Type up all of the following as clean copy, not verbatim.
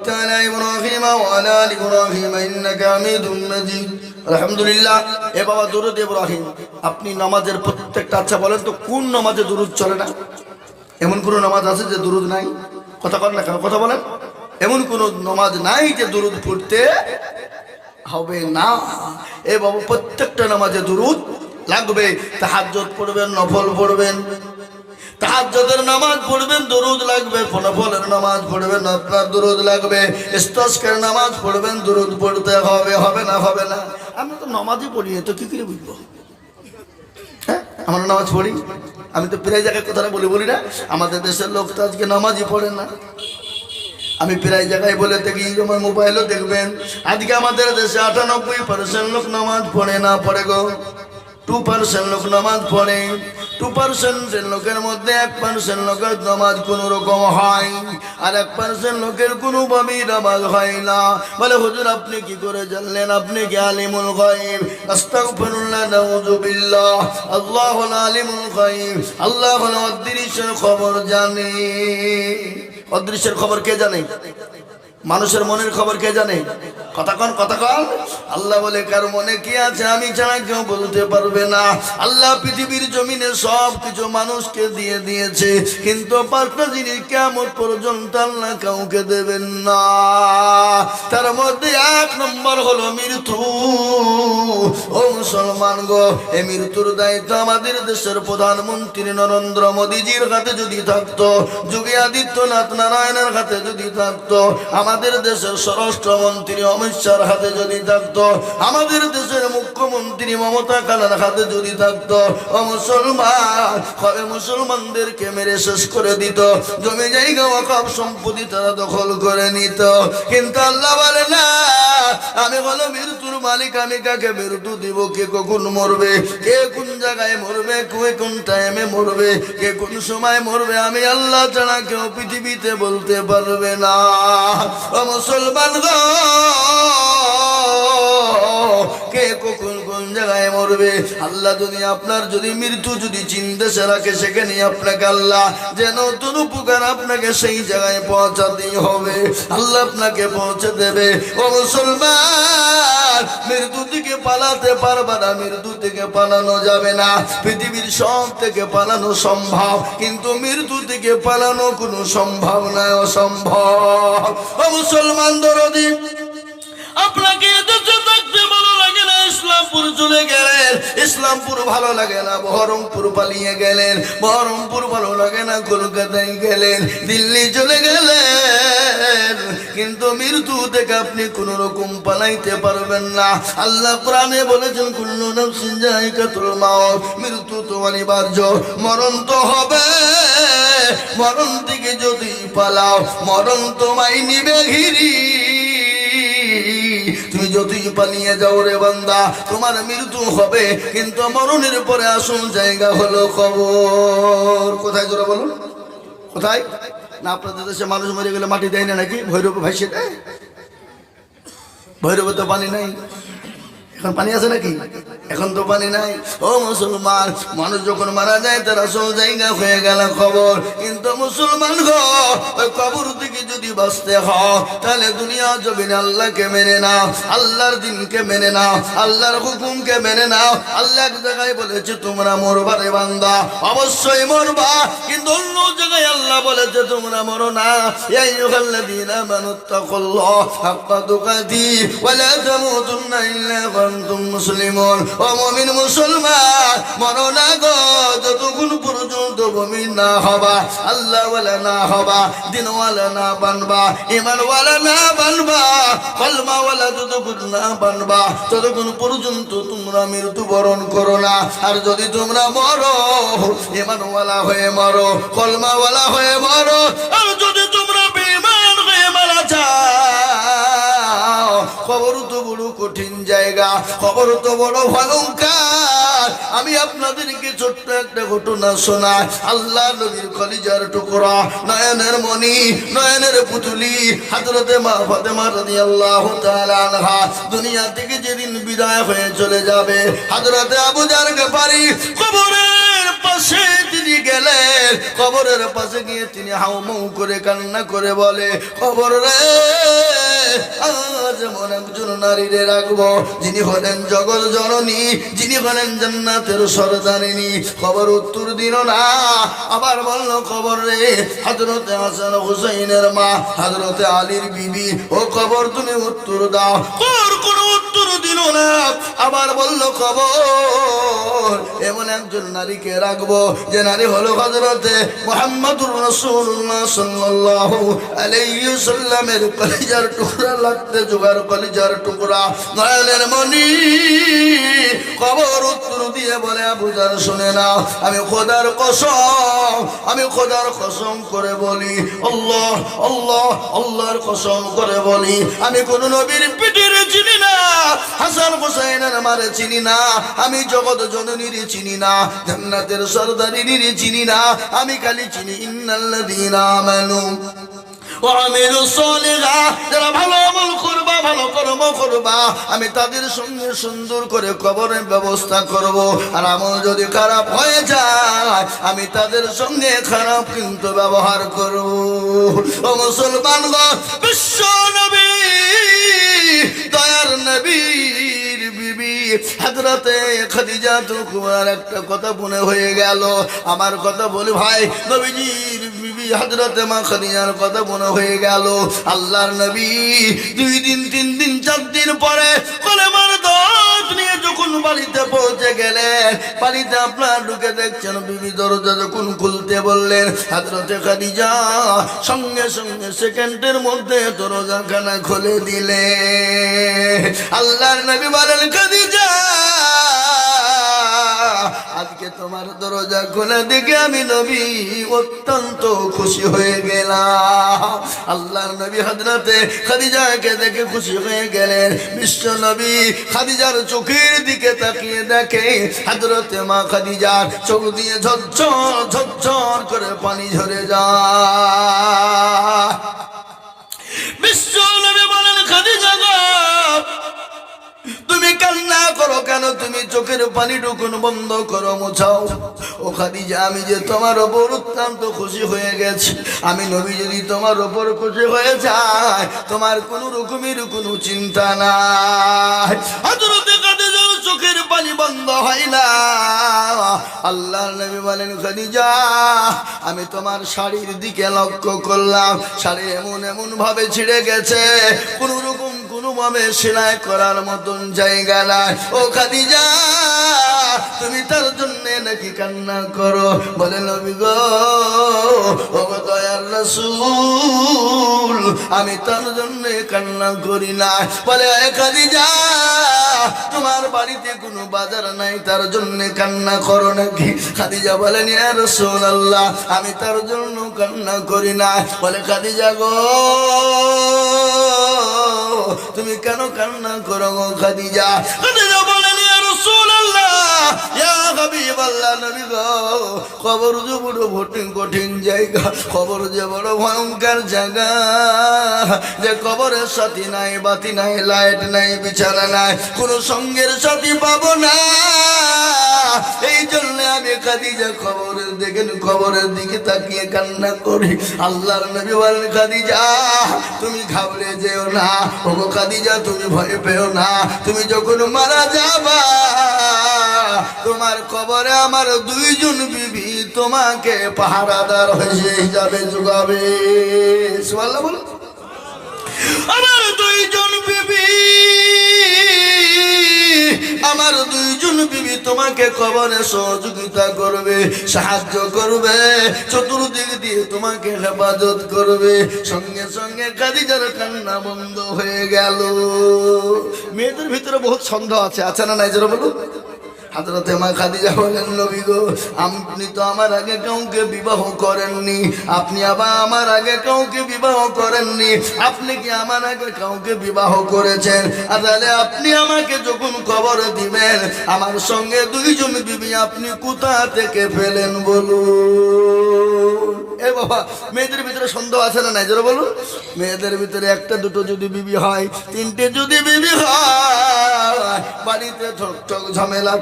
باركت على إبراهيم وعلى آل إبراهيم إنك حميد مجيد আলহামদুলিল্লাহ। এ বাবা দুরূদ ইব্রাহিম, আপনি নামাজের প্রত্যেকটা, আচ্ছা বলেন তো কোন নামাজে দুরূদ চলে না? এমন কোন নামাজ আছে যে দুরূদ নাই? কথা বলেন না কেন, কথা বলেন। এমন কোন নামাজ নাই যে দুরূদ পড়তে হবে না। এ বাবা প্রত্যেকটা নামাজে দুরূদ লাগবে। তাহাজ্জুদ পড়বেন, নফল পড়বেন, তাহাজ্জুদের নামাজ পড়বেন, দুরূদ লাগবে। নফলের নামাজ পড়বেন, আপনার দুরূদ লাগবে। ইস্তিসকার নামাজ পড়বেন, দুরূদ পড়তে হবে। হবে না? হবে না। আমরা তো নামাজই পড়ি, তো কি করে বুঝবো? হ্যাঁ, আমরা নামাজ পড়ি। আমি তো প্রায় জায়গায় কথাটা বলি না, আমাদের দেশের লোক তো আজকে নামাজই পড়ে না। আমি প্রায় জায়গায় বলে থাকি, আমার মোবাইলও দেখবেন, আজকে আমাদের দেশে 98% লোক নামাজ পড়ে না। পড়ে গো 2% লোক নামাজ পড়ে। 2% লোকের মধ্যে 1% লোকের নামাজ কোন রকম হয়, আর 1% লোকের কোনোভাবেই নামাজ হয় না। বলে হুজুর আপনি কি করে জানলেন? আপনি কি আলিমুল গায়ব? আস্তাগফিরুল্লাহ, নাউযু বিল্লাহ। আল্লাহুল আলিমুল গায়ব, আল্লাহ হলো অদৃশ্যের খবর জানে। অদৃশ্যের খবর কে জানে? মানুষের মনের খবর কে জানে? কথা কন, কথা কন। আল্লাহ বলে কার মনে কি আছে আমি ছাড়া কেউ বলতে পারবে না। আল্লাহ পৃথিবীর জমিনে সব কিছু মানুষকে দিয়ে দিয়েছে, কিন্তু 5টা জিনিস কিয়ামত পর্যন্ত আল্লাহ কাউকে দেবেন না। তার মধ্যে 1 নম্বর হলো মৃত্যু। ও মুসলমান গো, এই মৃত্যুর দায়িত্ব আমাদের দেশের প্রধানমন্ত্রী নরেন্দ্র মোদীজির হাতে যদি থাকতো, যোগী আদিত্যনাথ নারায়ণের হাতে যদি থাকতো, আমাদের দেশের স্বরাষ্ট্রমন্ত্রী অমিত শাহর হাতে যদি থাকতো, আমাদের দেশের মুখ্যমন্ত্রী মমতা কালার হাতে যদি থাকতো, ও মুসলমান, কবে মুসলমানদেরকে মেরে শেষ করে দিত, জমি জায়গা ওয়াকফ সম্পত্তি তারা দখল করে নিত। কিন্তু আল্লাহ বলে না, আমি হলো মৃত্যুর মালিক, আমি কাকে মৃত্যু দিব, কে কখন মরবে, কে কোন জায়গায় মরবে, কে কোন টাইমে মরবে, কে কোন সময় মরবে, আমি আল্লাহ ছাড়া কেউ পৃথিবীতে বলতে পারবে না। ও মুসলমান গো, কে কখন কোন জায়গায় মরবে আল্লাহ যদি আপনার যদি মৃত্যু যদি চিন্তা রাখে, সেখানে আপনাকে আল্লাহ যে নতুন উপকার আপনাকে সেই জায়গায় পৌঁছাতেই হবে। আল্লাহ আপনাকে পৌঁছে দেবে। ও মুসলমান, মৃত্যু থেকে পালাতে পারবা না, মৃত্যু থেকে পালানো যাবে না। পৃথিবীর সব থেকে পালানো সম্ভব, কিন্তু মৃত্যু থেকে পালানো কোনো সম্ভব নয়, অসম্ভব। ও মুসলমান দরদি, আপনাকে এদেশে থাকতে ভালো লাগে না, ইসলামপুর চলে গেলেন। ইসলামপুর ভালো লাগে না, বহরমপুর পালিয়ে গেলেন। বহরমপুর ভালো লাগে না, কলকাতায় গেলেন, দিল্লি চলে গেলেন। কিন্তু মৃত্যু থেকে আপনি কোন রকম পালাইতে পারবেন না। আল্লাহ কোরআনে বলেছেন, কুল্লু নাফসিন যায়িকাতুল মাউত, মৃত্যু তো অনিবার্য, মরণ তো হবে। মরণ থেকে যদি পালাও, মরণ তোমায় নিবে ঘিরি। তুমি যতই পালিয়ে যাও রে বান্দা, তোমার মৃত্যু হবে, কিন্তু মরণের পরে আসল জায়গা হলো কবর। কোথায় জোরে বলুন, কোথায়? না আপনাদের দেশে মানুষ মরে গেলে মাটি দেয় না নাকি? ভৈরবে ভাসে দেয়। ভৈরবে তো পানি নাই, এখন পানি আছে নাকি? এখন তো পানি নাই। ও মুসলমান, মানুষ যখন মারা যায় তার আসল জায়গা হয়ে গেল কবর। কিন্তু মুসলমান গো, ওই কবর থেকে যদি বাঁচতে হয়, তাহলে দুনিয়া জমিনে আল্লাহকে মেনে নাও, আল্লাহর দিনকে মেনে নাও, আল্লাহর হুকুমকে মেনে নাও। আল্লাহ এক জায়গায় বলেছে তোমরা মরবা রে বান্দা, অবশ্যই মরবা, কিন্তু অন্য জায়গায় আল্লাহ বলেছে তোমরা মরো না। ইয়া আইয়ুহাল্লাযীনা আমানুত্তাকুল্লাহ হাক্কা তুকাতিহি ওয়া লা তামুতুন্না ইল্লা ওয়া আনতুম মুসলিমুন। ও মুমিন মুসলমান, মরো না গো, যতক্ষণ পর্যন্ত মুমিন না হবা, আল্লাহ ওয়ালা না হবা, দিন ওয়ালা না বানবা, ঈমান ওয়ালা না বানবা, কলমা ওয়ালা যতক্ষণ না বানবা, ততক্ষণ পর্যন্ত তোমরা মৃত্যু বরণ করো না। আর যদি তোমরা মরো, ঈমান ওয়ালা হয়ে মরো, কলমা ওয়ালা হয়ে মরো। আর যদি তোমরা বেঈমান হয়ে মারা যাও, কবর তো বড় কঠিন জায়গা, কবর তো বড় ভয়ঙ্কর। আমি আপনাদেরকে ছোট্ট একটা ঘটনা শোনাই। আল্লাহ নবীর কলিজার টুকরা, নয়নের মণি, নয়নের পুতুলি হযরতে মা ফাতেমা রাদিয়াল্লাহু তাআলা আনহা দুনিয়া থেকে যেদিন বিদায় হয়ে চলে যাবে, হযরতে আবু জার গফারি কবরের পাশে তিনি গেলেন। কবরের পাশে গিয়ে তিনি হাউমাউ করে কান্না করে বলে, কবর রে আজ এমন একজন নারীরে রাখবো যিনি হলেন জগৎ জননী, যিনি হলেন জান্নাতের সরদারিনী। খবর উত্তর দিল না, আবার বলল খবর রে হযরতে হাসান হুসাইনের মা হযরতে আলীর বিবি, ও খবর তুমি উত্তর দাও। কোন উত্তর দিল না, আবার বলল খবর এমন একজন নারীকে রাখবো যে নারী হলো হযরতে মুহাম্মদুর রাসূলুল্লাহ সাল্লাল্লাহু আলাইহি ওয়াসাল্লামের কলিজার টুকরা লাগতে জোগাড়, কলিজার টুকরা নয়নের মণি। খবর উত্তর দিয়ে বলে আবু জার শুনে নাও, আমি খোদার কসম, আমি খোদার কসম করে বলি, আল্লাহ আল্লাহ আল্লাহর কসম করে বলি, আমি কোন নবীর পিঠের চিনি না, হাসান হুসাইনের মারে চিনি না, আমি জগৎ জননীর চিনি না, জান্নাতের সরদারিনীর চিনি না, আমি খালি চিনি ইন্নাল্লাযীনা আমানু ওয়া আমিলুস সালিহাত, যারা ভালো আমল করবা, ভালো কর্ম করবা, আমি তাদের সঙ্গে সুন্দর করে কবরের ব্যবস্থা করব। আর আমল যদি খারাপ হয়ে যায় আমি তাদের সঙ্গে খারাপ কিন্তু ব্যবহার করব। ও মুসলমানগণ, বিশ্ব নবী দয়ার নবীর বিবি হযরতে খাদিজা কুবরার একটা কথা মনে হয়ে গেল। আমার কথা বলি ভাই, নবীজির বিবি হযরতে মা খাদিজার কথা মনে হয়ে গেল। আল্লাহর নবী 2 দিন 3 দিন 4 দিন পরে কলেমার দাওয়াত নিয়ে যখন বাড়িতে পৌঁছে গেলেন, বাড়িতে আপনার ঢুকে দেখছেন বিবি দরজা যখন খুলতে বললেন, হযরতে খাদিজা সঙ্গে সঙ্গে সেকেন্ডের মধ্যে দরজাখানা খুলে দিলে। আল্লাহর নবী বলেন, খাদিজা আজকে তোমার দরজা খোলা দেখে আমি নবী অত্যন্ত খুশি হয়ে গেলাম। আল্লাহর নবী হযরতে খাদিজাকে দেখে খুশি হয়ে গেলেন। বিশ্ব নবী খাদিজার চোখের দিকে তাকিয়ে দেখে হযরতে মা খাদিজার চোখ দিয়ে ঝরঝর ঝরঝর করে পানি ঝরে যায়। বিশ্ব নবী বলেন, খাদিজা গো তুমি কান্না করো কেন, তুমি চোখের পানি টুকুন বন্ধ করো, মোছাও। ও খাদিজা, আমি যে তোমার ওপর অত্যন্ত খুশি হয়ে গেছি, আমি নবী যদি তোমার ওপর খুশি হয়ে যায় তোমার কোন রকমের কোনো চিন্তা নাই। হযরতে খাদিজার চোখের পানি বন্ধ হয় না। আল্লাহর নবী বলেন, খাদিজা আমি তোমার শাড়ির দিকে লক্ষ্য করলাম, শাড়ি এমন এমন ভাবে ছিঁড়ে গেছে, কোন রকম কোনো ভাবে সেলাই করার মতন জায়গা নাই। ও খাদিজা তুমি তার জন্য নাকি কান্না করো? বলে নবী গো, ও দয়ার রাসূল আমি তার জন্য কান্না করি না। বলে খাদিজা তোমার বাড়িতে কোনো বাজার নাই তার জন্য কান্না করো নাকি? খাদিজা বলেন, ইয়া রাসূলুল্লাহ আমি তার জন্য কান্না করি না। বলে খাদিজা গো তুমি কেন কান্না করো গো খাদিজা? খাদিজা বলেন, ইয়া রাসূলুল্লাহ ইয়া হাবিবাল্লাহ নবী গো, কবর যে বড় কঠিন জায়গা, কবর যে বড় ভয়ঙ্কর জায়গা, যে কবরের সাথী নাই, বাতি নাই, লাইট নাই, বিছানা নাই, কোন সঙ্গের সাথী পাবো না। এই জন্য আমি খাদিজা কবরের দিকে তাকিয়ে কান্না করি। আল্লাহর নবী বলেন, খাদিজা তুমি ঘাবড়ে যেও না, ও খাদিজা তুমি ভয় পেও না, তুমি যখন মারা যাবা তোমার কবরে আমার 2 জন বিবি তোমাকে পাহারাদার হিসাবে যোগাবে। সুবহানাল্লাহ বলো। আমার 2 জন বিবি, আমার 2 জন বিবি তোমাকে কবরে সহযোগিতা করবে, সাহায্য করবে, চতুর্দিক দিয়ে তোমাকে হেফাজত করবে। সঙ্গে সঙ্গে খাদিজার কান্না বন্ধ হয়ে গেল। মেয়েদের ভিতরে বহুত সন্দেহ আছে না নাই? যারা বলো। হযরতে মা খাদিজা বলেন, নবী গো আপনি তো আমার আগে কাউকে বিবাহ করেননি, আপনি আবার আমার আগে কাউকে বিবাহ করেননি, আপনি কি আমার আগে কাউকে বিবাহ করেছেন? আর তাহলে আপনি আমাকে যখন কবর দিবেন আমার সঙ্গে 2 জন বিবি আপনি কোথা থেকে পেলেন বলুন? এ বাবা, মেয়েদের ভিতরে সন্দেহ আছে না নাই? যারা বলুন। মেয়েদের ভিতরে 1টা 2টো যদি বিবি হয়, 3টে যদি বিবি হয়, বাড়িতে ঠকঠক ঝামেলা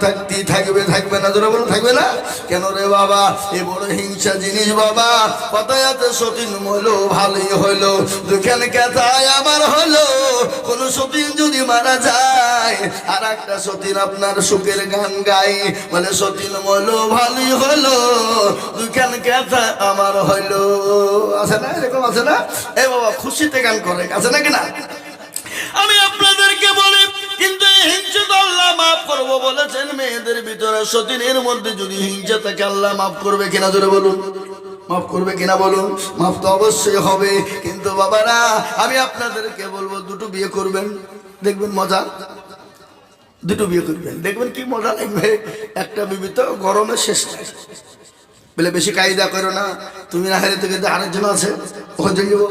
থাকবে না? যারা বলুন থাকবে না কেন রে বাবা? এ বড় হিংসা জিনিস বাবা। কথায় আছে সতীন মইল ভালোই হইলো, দুখান কথায় আমার হলো কোন সতীন যদি মারা যায় আর একটা সতীন আপনার সুখের গান গায়, বলে সতীন মলো ভালোই হলো, দুখান কথা আমার হইলো। আছে না এরকম? আছে না? এ বাবা খুশিতে গান করে, আছে নাকি না? আমি আপনাদেরকে বলি, কিন্তু হিংসা আল্লাহ মাফ করবো বলেছেন। মেয়েদের ভিতরে সতীনের মধ্যে যদি হিংসা থাকে আল্লাহ মাফ করবে কিনা জোরে বলুন? মাফ করবে কিনা বলুন? মাফ তো অবশ্যই হবে। কিন্তু বাবারা আমি আপনাদেরকে বলবো, দুটো বিয়ে করবেন, দেখবেন মজা। দুটো বিয়ে করবেন, দেখবেন কি মজা লাগবে। একটা বিবি তো গরমে শেষ নাই, বলে বেশি কায়দা করো না, তুমি না হারে থেকে আরেকজন আছে ওখানে চলে যাবো।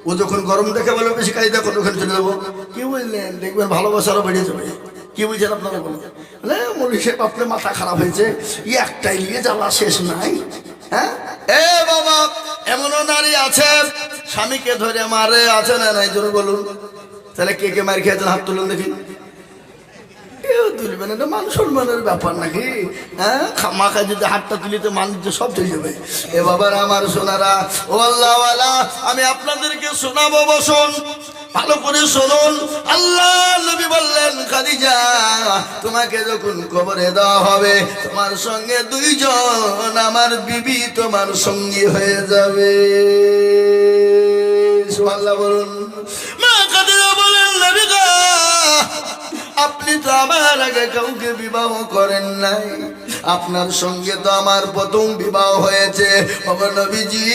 ও যখন গরম দেখে বলে বেশি কায়দা করো, ওখানে চলে যাবো। কি বুঝলেন? দেখবেন ভালোবাসারও বেড়ে যাবে। কি বুঝছেন আপনারা বলুন? মৌলী সাহেব আপনার মাথা খারাপ হয়েছে, একটাই নিয়ে জ্বালা শেষ নাই। হ্যাঁ এ বাবা, এমনও নারী আছে স্বামীকে ধরে মারে, আছে না নাই জোরে বলুন? তাহলে কে কে মার খেয়েছেন হাত তুলুন দেখি। কেউ তুলবেন, এটা মান সম্মানের ব্যাপার নাকি? হ্যাঁ খামাখা যদি হাতটা তুলিতে মানুষ সব চলে যাবে। এ বাবার আমার সোনারা, ও আল্লাহওয়ালা, আমি আপনাদেরকে শোনাবো, বসুন ভালো করে শুনুন। আল্লাহ নবী বললেন, খাদিজা তোমাকে যখন কবরে দেওয়া হবে তোমার সঙ্গে দুইজন আমার বিবি তোমার সঙ্গী হয়ে যাবে। সুবহানাল্লাহ বলুন। মা খাদিজা বলেন, নবী গো আপনি তো আমার আগে কাউকে বিবাহ করেন নাই, আপনার সঙ্গে তো আমার প্রথম বিবাহ হয়েছে। ওগো নবীজি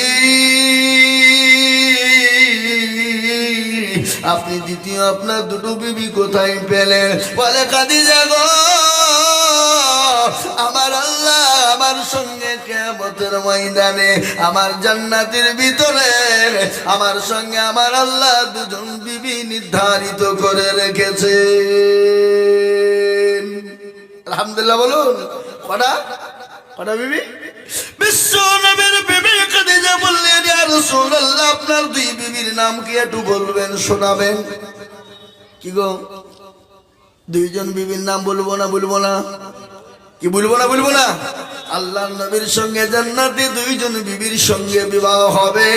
আপনি দ্বিতীয় আপনার দুটো বিবি কোথায় পেলেন? বলে খাদিজা গো আমার আল্লাহ আমার সঙ্গে কিয়ামতের ময়দানে আমার জান্নাতের ভিতরে আমার সঙ্গে আমার আল্লাহ দুজন বিবি নির্ধারিত করে রেখেছে। আলহামদুলিল্লাহ বলুন। কটা কটা বিবি? বিশ্ব নবীর বিবি খাদিজা বললেন, ইয়া রাসূলুল্লাহ আপনার দুই বিবির নাম কি একটু বলবেন, শোনাবেন? কি গো দুইজন বিবির নাম বলবো না? বলবো না? কি বলবো না? বলবো না? আল্লাহর নবীর সঙ্গে জান্নাতে দুইজন বিবির সঙ্গে বিবাহ হবে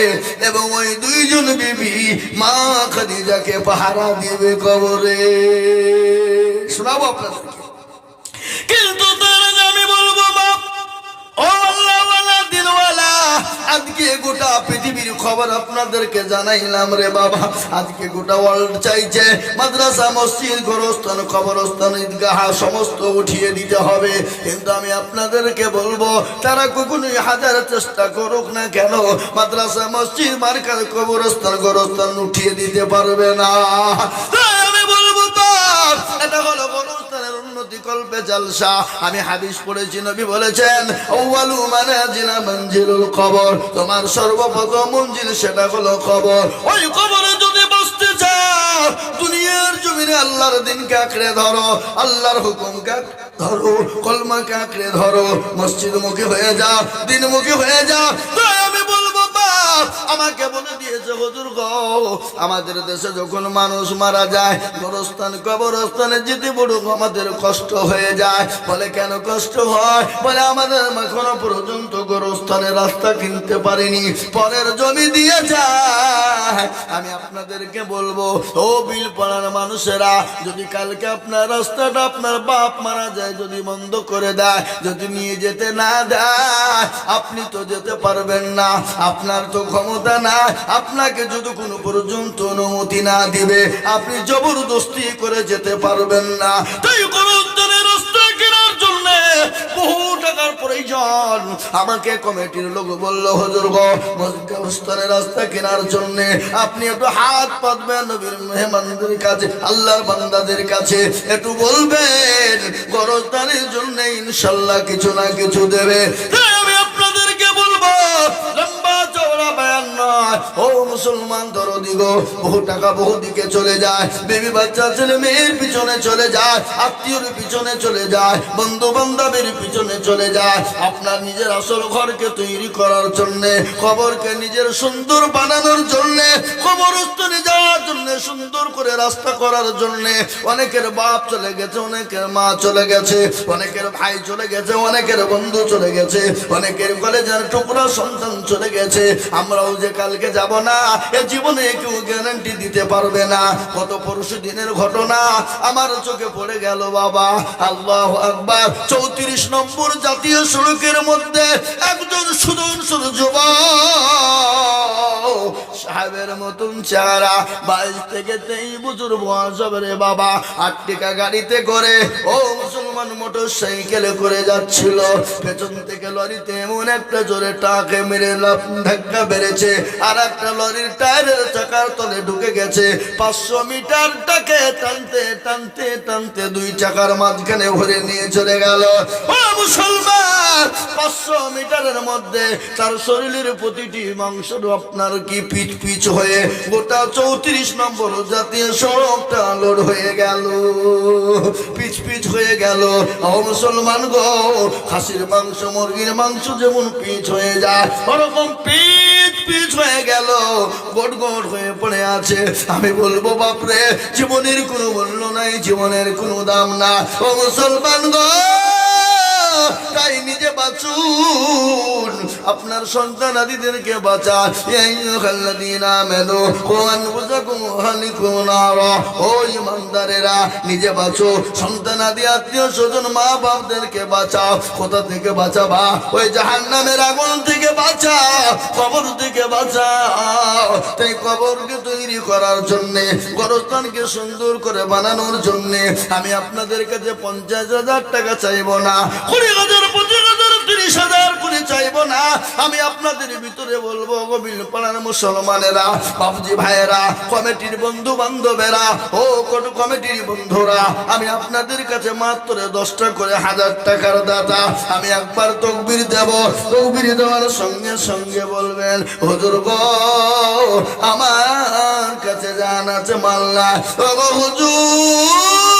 এবং ওই দুইজন বিবি মা খাদিজাকে পাহারা দিবে কবরে। শোনাবো আপনাদেরকে, কিন্তু তার আগে আমি বলবো বাপ, ও আল্লাহওয়ালা দিনওয়ালা, আজকে গোটা পৃথিবীর খবর আপনাদেরকে জানাইলাম রে বাবা। আজকে গোটা ওয়ার্ল্ড চাইছে মাদ্রাসা, মসজিদ, গোরস্থান, কবরস্থান, ঈদগাহ সমস্ত উঠিয়ে দিতে হবে। কিন্তু আমি আপনাদেরকে বলবো, তারা কখনোই হাজার চেষ্টা করুক না কেন মাদ্রাসা, মসজিদ, মার্কাজ, কবরস্থান, গোরস্থান উঠিয়ে দিতে পারবে না। আমি বলবো বাপ, এটা হলো গোরস্থানের উন্নতি কল্পে জালসা। আমি হাদিস পড়েছি, নবী বলেছেন আউয়ালু মানাজিলা মঞ্জিলুল কবর, তোমার সর্বপ্রথম মঞ্জিল সেটা হলো কবর। ওই কবরে যদি বসতে চাও দুনিয়ার জমিনে আল্লাহর দিনকে আঁকড়ে ধরো, আল্লাহর হুকুমকে ধরো, কলমাকে আঁকড়ে ধরো, মসজিদমুখী হয়ে যাও, দিনমুখী হয়ে যাও। তাই আমি বলবো বাপ, আমাকে বলে দিয়েছে হুজুর গো, আমাদের দেশে যখন মানুষ মারা যায় গোরস্থান, কবরস্থানে যেতে বড় আমাদের কষ্ট হয়ে যায়। বলে কেন কষ্ট হয়? বলে আমাদের এখনো পর্যন্ত গোরস্থানের রাস্তা কিনতে পারিনি, পরের জমি দিয়ে যায়। আমি আপনাদেরকে বলবো, ও বিল পাড়ার মানুষেরা, যদি কালকে আপনার রাস্তাটা আপনার বাপ মারা যায় যদি বন্ধ করে দেয়, যদি নিয়ে যেতে না দেয়, আপনি তো যেতে পারবেন না, আপনার তো ক্ষমতা না। আপনাকে যদি কোনো পর্যন্ত অনুমতি না দিবে আপনি জবরদস্তি করে যেতে পারবেন না। তাই গোরস্থানের রাস্তা কেনার জন্য বহু টাকার প্রয়োজন। আমাকে কমিটির লোক বললো, হুজুর গো গোরস্থানের রাস্তা কেনার জন্য আপনি একটু হাত পাতবেন নবীর মেহমানদের কাছে, আল্লাহর বান্দাদের কাছে একটু বলবেন গোরস্থানের জন্য ইনশাআল্লাহ কিছু না কিছু দেবে। তাই আমি আপনাদেরকে বলবো, লম্বা চওড়া বয়ান নয়, ও মুসলমান দরদি গো, বহু টাকা বহু দিকে চলে যায়, বেবি বাচ্চা ছেলে মেয়ের পিছনে চলে যায়, আত্মীয়র পিছনে চলে যায়, বন্ধু বান্ধবের পিছনে চলে যায়। আপনার নিজের আসল ঘরকে তৈরি করার জন্য, কবরকে নিজের সুন্দর বানানোর জন্য, কবরস্থানে যাওয়ার জন্য, সুন্দর করে রাস্তা করার জন্য অনেকের বাপ চলে গেছে, অনেকের মা চলে গেছে, অনেকের ভাই চলে গেছে, অনেকের বন্ধু চলে গেছে, অনেকের কলেজের টুকরা সন্তান চলে গেছে। গেছে, আমরাও যে কালকে যাব না এ জীবনে কেউ গ্যারান্টি দিতে পারবে না। কত পরশু দিনের ঘটনা আমার চোখে পড়ে গেল বাবা। আল্লাহু আকবার। 34 নম্বর জাতীয় সড়কের মধ্যে একজন সুদর্শন যুবক, সাহেবের মতন চেহারা, 22 থেকে 23 বছর বয়স হবে রে বাবা। 8 টাকা গাড়িতে করে ও মুসলমান মোটর সাইকেলে করে যাচ্ছিল। পেছন থেকে লরিতে এমন একটা জোরে টাকে মেরে ধাক্কা বেড়েছে, আর একটা লরির টায়ারের চাকার তলে ঢুকে গেছে। 500 মিটারটাকে টানতে টানতে টানতে 2 চাকার মাঝখানে ভরে নিয়ে চলে গেল। ও মুসলমান, 500 মিটারের মধ্যে তার শরীরের প্রতিটি মাংস আপনার কি পিচ পিচ হয়ে গোটা 34 নম্বর জাতীয় সড়কটা লোড হয়ে গেল, পিচ পিচ হয়ে গেল। ও মুসলমান গো, খাসির মাংস মুরগির মাংস যেমন পিচ হয়ে যায় ওরকম পিচ পিচ হয়ে গেল, গোট গোট হয়ে পড়ে আছে। আমি বলবো বাপরে, জীবনের কোনো মূল্য নাই, জীবনের কোনো দাম না। ও মুসলমান গো, তাই নিজে বাঁচুন, আপনার সন্তান আদিদেরকে বাঁচান। ও ইমানদারেরা, নিজে বাঁচো, সন্তান আদি আত্মীয় স্বজন মা বাপদেরকে বাঁচাও। কোথা থেকে বাঁচাবা? ওই জাহান্নামের আগুন থেকে বাঁচাও, কবর থেকে বাঁচাও। তাই কবরকে তৈরি করার জন্যে, গোরস্থানকে সুন্দর করে বানানোর জন্যে আমি আপনাদের কাছে 50,000 টাকা চাইবো না, 20,000, 25,000, 30,000 করে চাইবো না। আমি আপনাদের ভিতরে বলবো, গোবিল পাড়ার মুসলমানেরা, বাবজি ভাইয়েরা, কমিটির বন্ধু বান্ধবেরা, ও কমিটির বন্ধুরা, আমি আপনাদের কাছে মাত্র 10টা করে 1000 টাকার দাতা। আমি একবার তকবীর দেব, তকবীর দেওয়ার সঙ্গে সঙ্গে বলবেন, হুজুর গো আমার কাছে জান আছে মাল্লা, ও হুজুর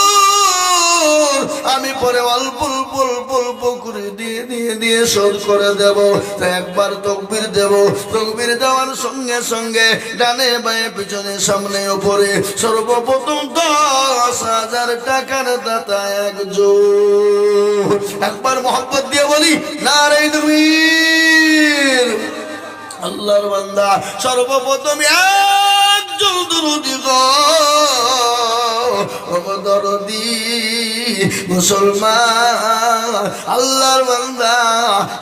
আমি পরে অল্প অল্প অল্প অল্প করে দিয়ে দিয়ে দিয়ে শোধ করে দেব। তাই একবার তকবীর দেব, তকবীর দেওয়ার সঙ্গে সঙ্গে ডানে বাঁয়ে পিছনে সামনে উপরে সর্বপ্রথম 10,000 টাকার দাতা একজন। একবার মহব্বত দিয়ে বলি নারে তাকবীর। আল্লাহর বান্দা সর্বপ্রথম একজন দরুদি গো, দরদি মুসলমান আল্লাহর বান্দা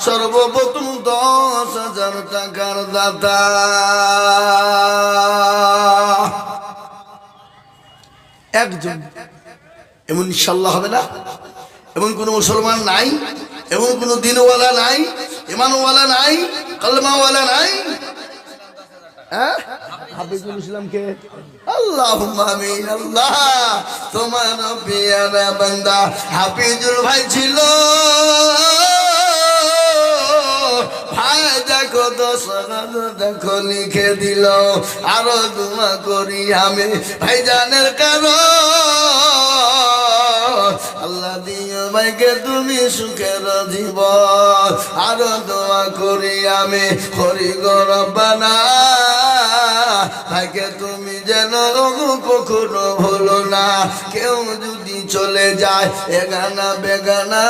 সর্বপ্রথম 10,000 টাকার দাতা। একজন। এমন ইনশাআল্লাহ হবে না? এমন কোন মুসলমান নাই, এমন কোন দিনওয়ালা নাই, ইমানওয়ালা নাই, কলমাওয়ালা নাই। হ্যাঁ, হাফিজুল ইসলামকে আল্লাহুম্মা আমিন। আল্লাহ তোমার পেয়ারা বান্দা হাফিজুল ভাই ছিল, ভাই দেখো 10,000 দেখো লিখে দিল। আরো দোয়া করি আমি ভাইজানের কারণ, আল্লাহ দিও ভাইকে তুমি সুখের জীবন। আরো দোয়া করি আমি করি গো রব্বানা, ভাইকে তুমি যেন কখনো ভুলো না। কেউ যদি চলে যায় এগানা বেগানা,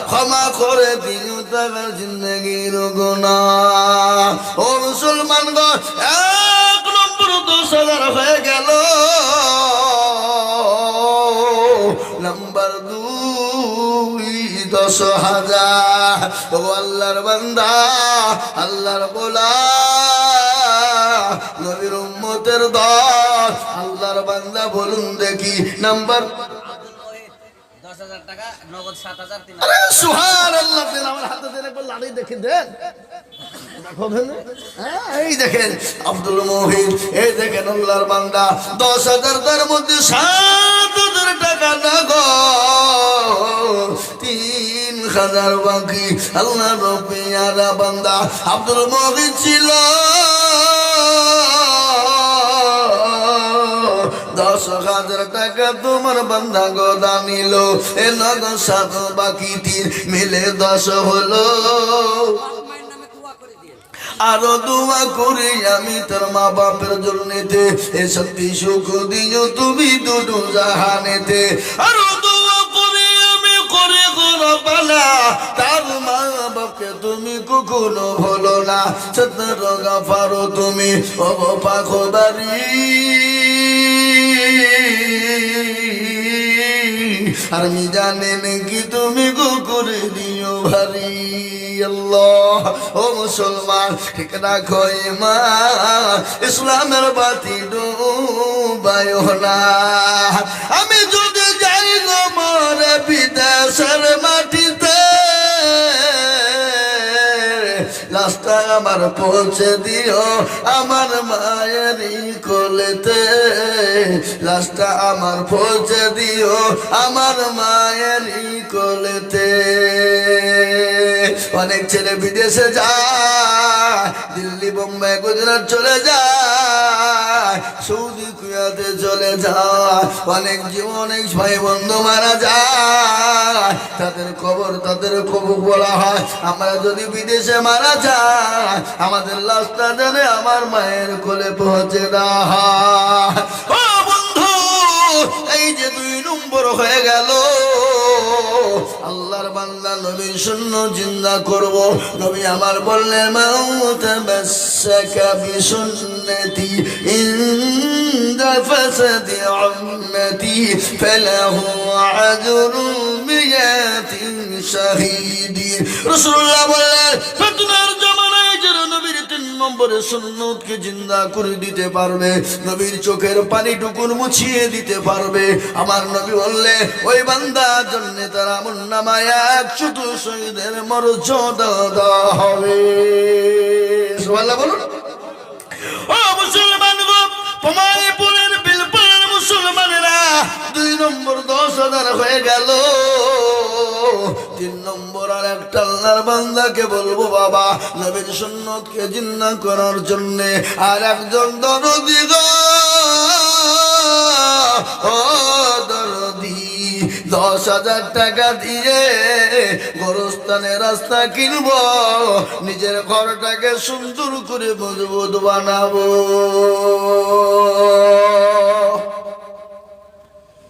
ক্ষমা করে দিও তার জিন্দগির গুনাহ। ও মুসলমান গো, 1 নম্বর 10,000 হয়ে গেল। নাম্বার 2 10,000। ও আল্লাহর বান্দা, আল্লাহর গোলা, নবীর উম্মতের দল, আল্লাহর বান্দা বলুন দেখি নাম্বার 10,000 টাকা নগদ 7,300। আরে সুবহানাল্লাহ, দেন আমার হাতে দেন, একবার লাড়ি দেখে দেন। এই দেখেন আব্দুল মহিন, এই দেখেন আল্লাহর বান্দা 10,000 তার মধ্যে 7,000 টাকা নগদ, 3,000 বাকি। আল্লাহ রব্বিয়ারা বান্দা আব্দুল মহিন ছিল, 10,000 টাকা তোমার বান্দা গোদা নিল। এ নগদ 7 বাকি 3 মিলে 10 হলো। আরো দোয়া করি আমি তোর মা বাপের জন্যতে, এ শান্তি সুখ দিও তুমি দুটো জাহানেতে। আরো দোয়া করি আমি করে রব্বানা, তার মা বাপকে তুমি কখনো ভুলো না, সত্তর গাফারো তুমি ও পাখোদারি। আর মিজানের কি তুমি গো করে দিও ভারী। আল্লাহ ও মুসলমান ঠিক রাখো ঈমান, ইসলামের বাতি ডুবায়ো না। আমি যদি যাই গো মরে বিদেশের মাটিতে, লাশটা আমার পৌঁছে দিও আমার মায়েরই কোলেতে, লাশটা আমার পৌঁছে দিও আমার মায়েরই কোলেতে। অনেক ছেলে বিদেশে যায়, দিল্লি বোম্বাই গুজরাট চলে যায়, সৌদি কুয়েতে চলে যায়, অনেক অনেক ভাই বন্ধু মারা যায়, তাদের কবর বলা হয়। আমরা যদি বিদেশে মারা যায়, আমাদের লাশটা জানে আমার মায়ের কোলে পৌঁছে দেওয়া হয়। ও বন্ধু, এই যে 2 নম্বর হয়ে গেল, আল্লাহর বান্দা নবীর সুন্নাত জিন্দা করব। নবী আমার বললেন মাউত বাসাকা বিসুন্নতি ইনদা ফাসাদি উম্মতি ফালাহু আজরু মিয়াতি শাহীদি। রাসূলুল্লাহ বললেন ফিতনার জামানায় যারা নবীর 3 নম্বরের সুন্নতকে জিন্দা করে দিতে পারবে, নবীর চোখের পানিটুকু মুছিয়ে দিতে পারবে, আমার নবী বললেন ওই বান্দার জন্য তার আমলনামায় 100 শহীদের মর্যাদা দেওয়া হবে। সুবহানাল্লাহ বলুন। ও মুসলমান গো, পমাইপুরের বিলপুরের মুসলমানেরা 2 নম্বর 10,000 হয়ে গেল। 3 নম্বর আর একটা আল্লাহর বান্দাকে বলবো বাবা নবীর সুন্নতকে জিন্দা করার জন্য আর একজন দরদি গো, ও দরদি 10,000 টাকা দিয়ে গোরস্থানে রাস্তা কিনবো, নিজের ঘরটাকে সুন্দর করে মজবুত বানাবো।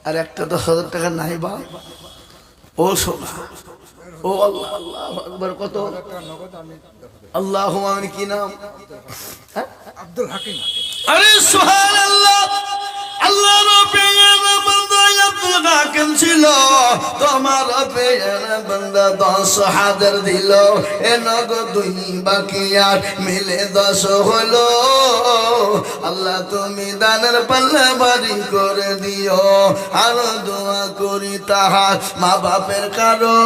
আর একটা 10,000 টাকা নাই বা ও সোনা, ও আল্লাহ আল্লাহ আকবার। কত আল্লাহ আমি কি নাম? আব্দুল হাকিম। আরে সুবহানাল্লাহ, আল্লাহর পেয়ারা বান্দা আব্দুল হাকিম ছিল, তোমার পেয়ারা বান্দা 10,000 দিল, এ নগদ 2 বাকি আর মিলে 10 হলো। আল্লাহ তুমি দানের পাল্লা ভারী করে দিও, আরো দোয়া করি তাহার মা বাপের কারো,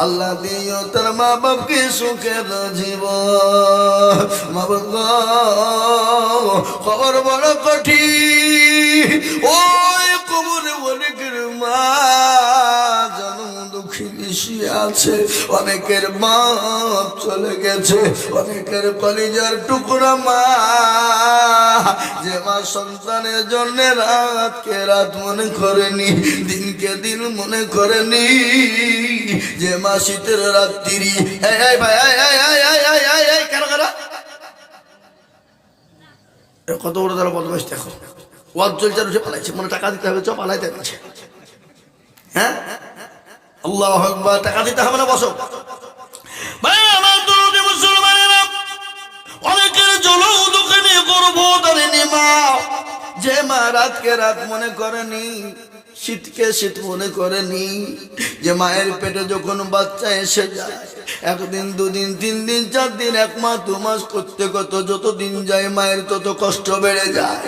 আল্লাহ দিও তার মা বাপকে সুখের জীবন। মা বাপ খবর বড় কঠিন, ওই কবরে অনেকের মা জন্ম দুঃখী বেশি আছে, অনেকের বাপ চলে গেছে, অনেকের কলিজার টুকরা মা, যে মা সন্তানের জন্য রাতকে রাত মনে করেনি, দিনকে দিন মনে করেনি, যে মা শীতের রাত্রি। এই ভাই কেন কত বড় তারা বদমাইশ দেখো, ওয়াজ চলছে উঠে পালাইছে, মনে টাকা দিতে হবে, চ পালাইতে গেছে। হ্যাঁ আল্লাহু আকবার, টাকা দিতে হবে না, বসো ভাই। আমার দরদি মুসলমানেরা, অনেকের জলও দোকানে করবো ধরেনি মা, যে মা রাতকে রাত মনে করেনি, শীতকে শীত মনে করেনি, যে মায়ের পেটে যখন বাচ্চা এসে যায়, 1 দিন 2 দিন 3 দিন 4 দিন 1 মাস 2 মাস করতে কত যত দিন যায় মায়ের তত কষ্ট বেড়ে যায়,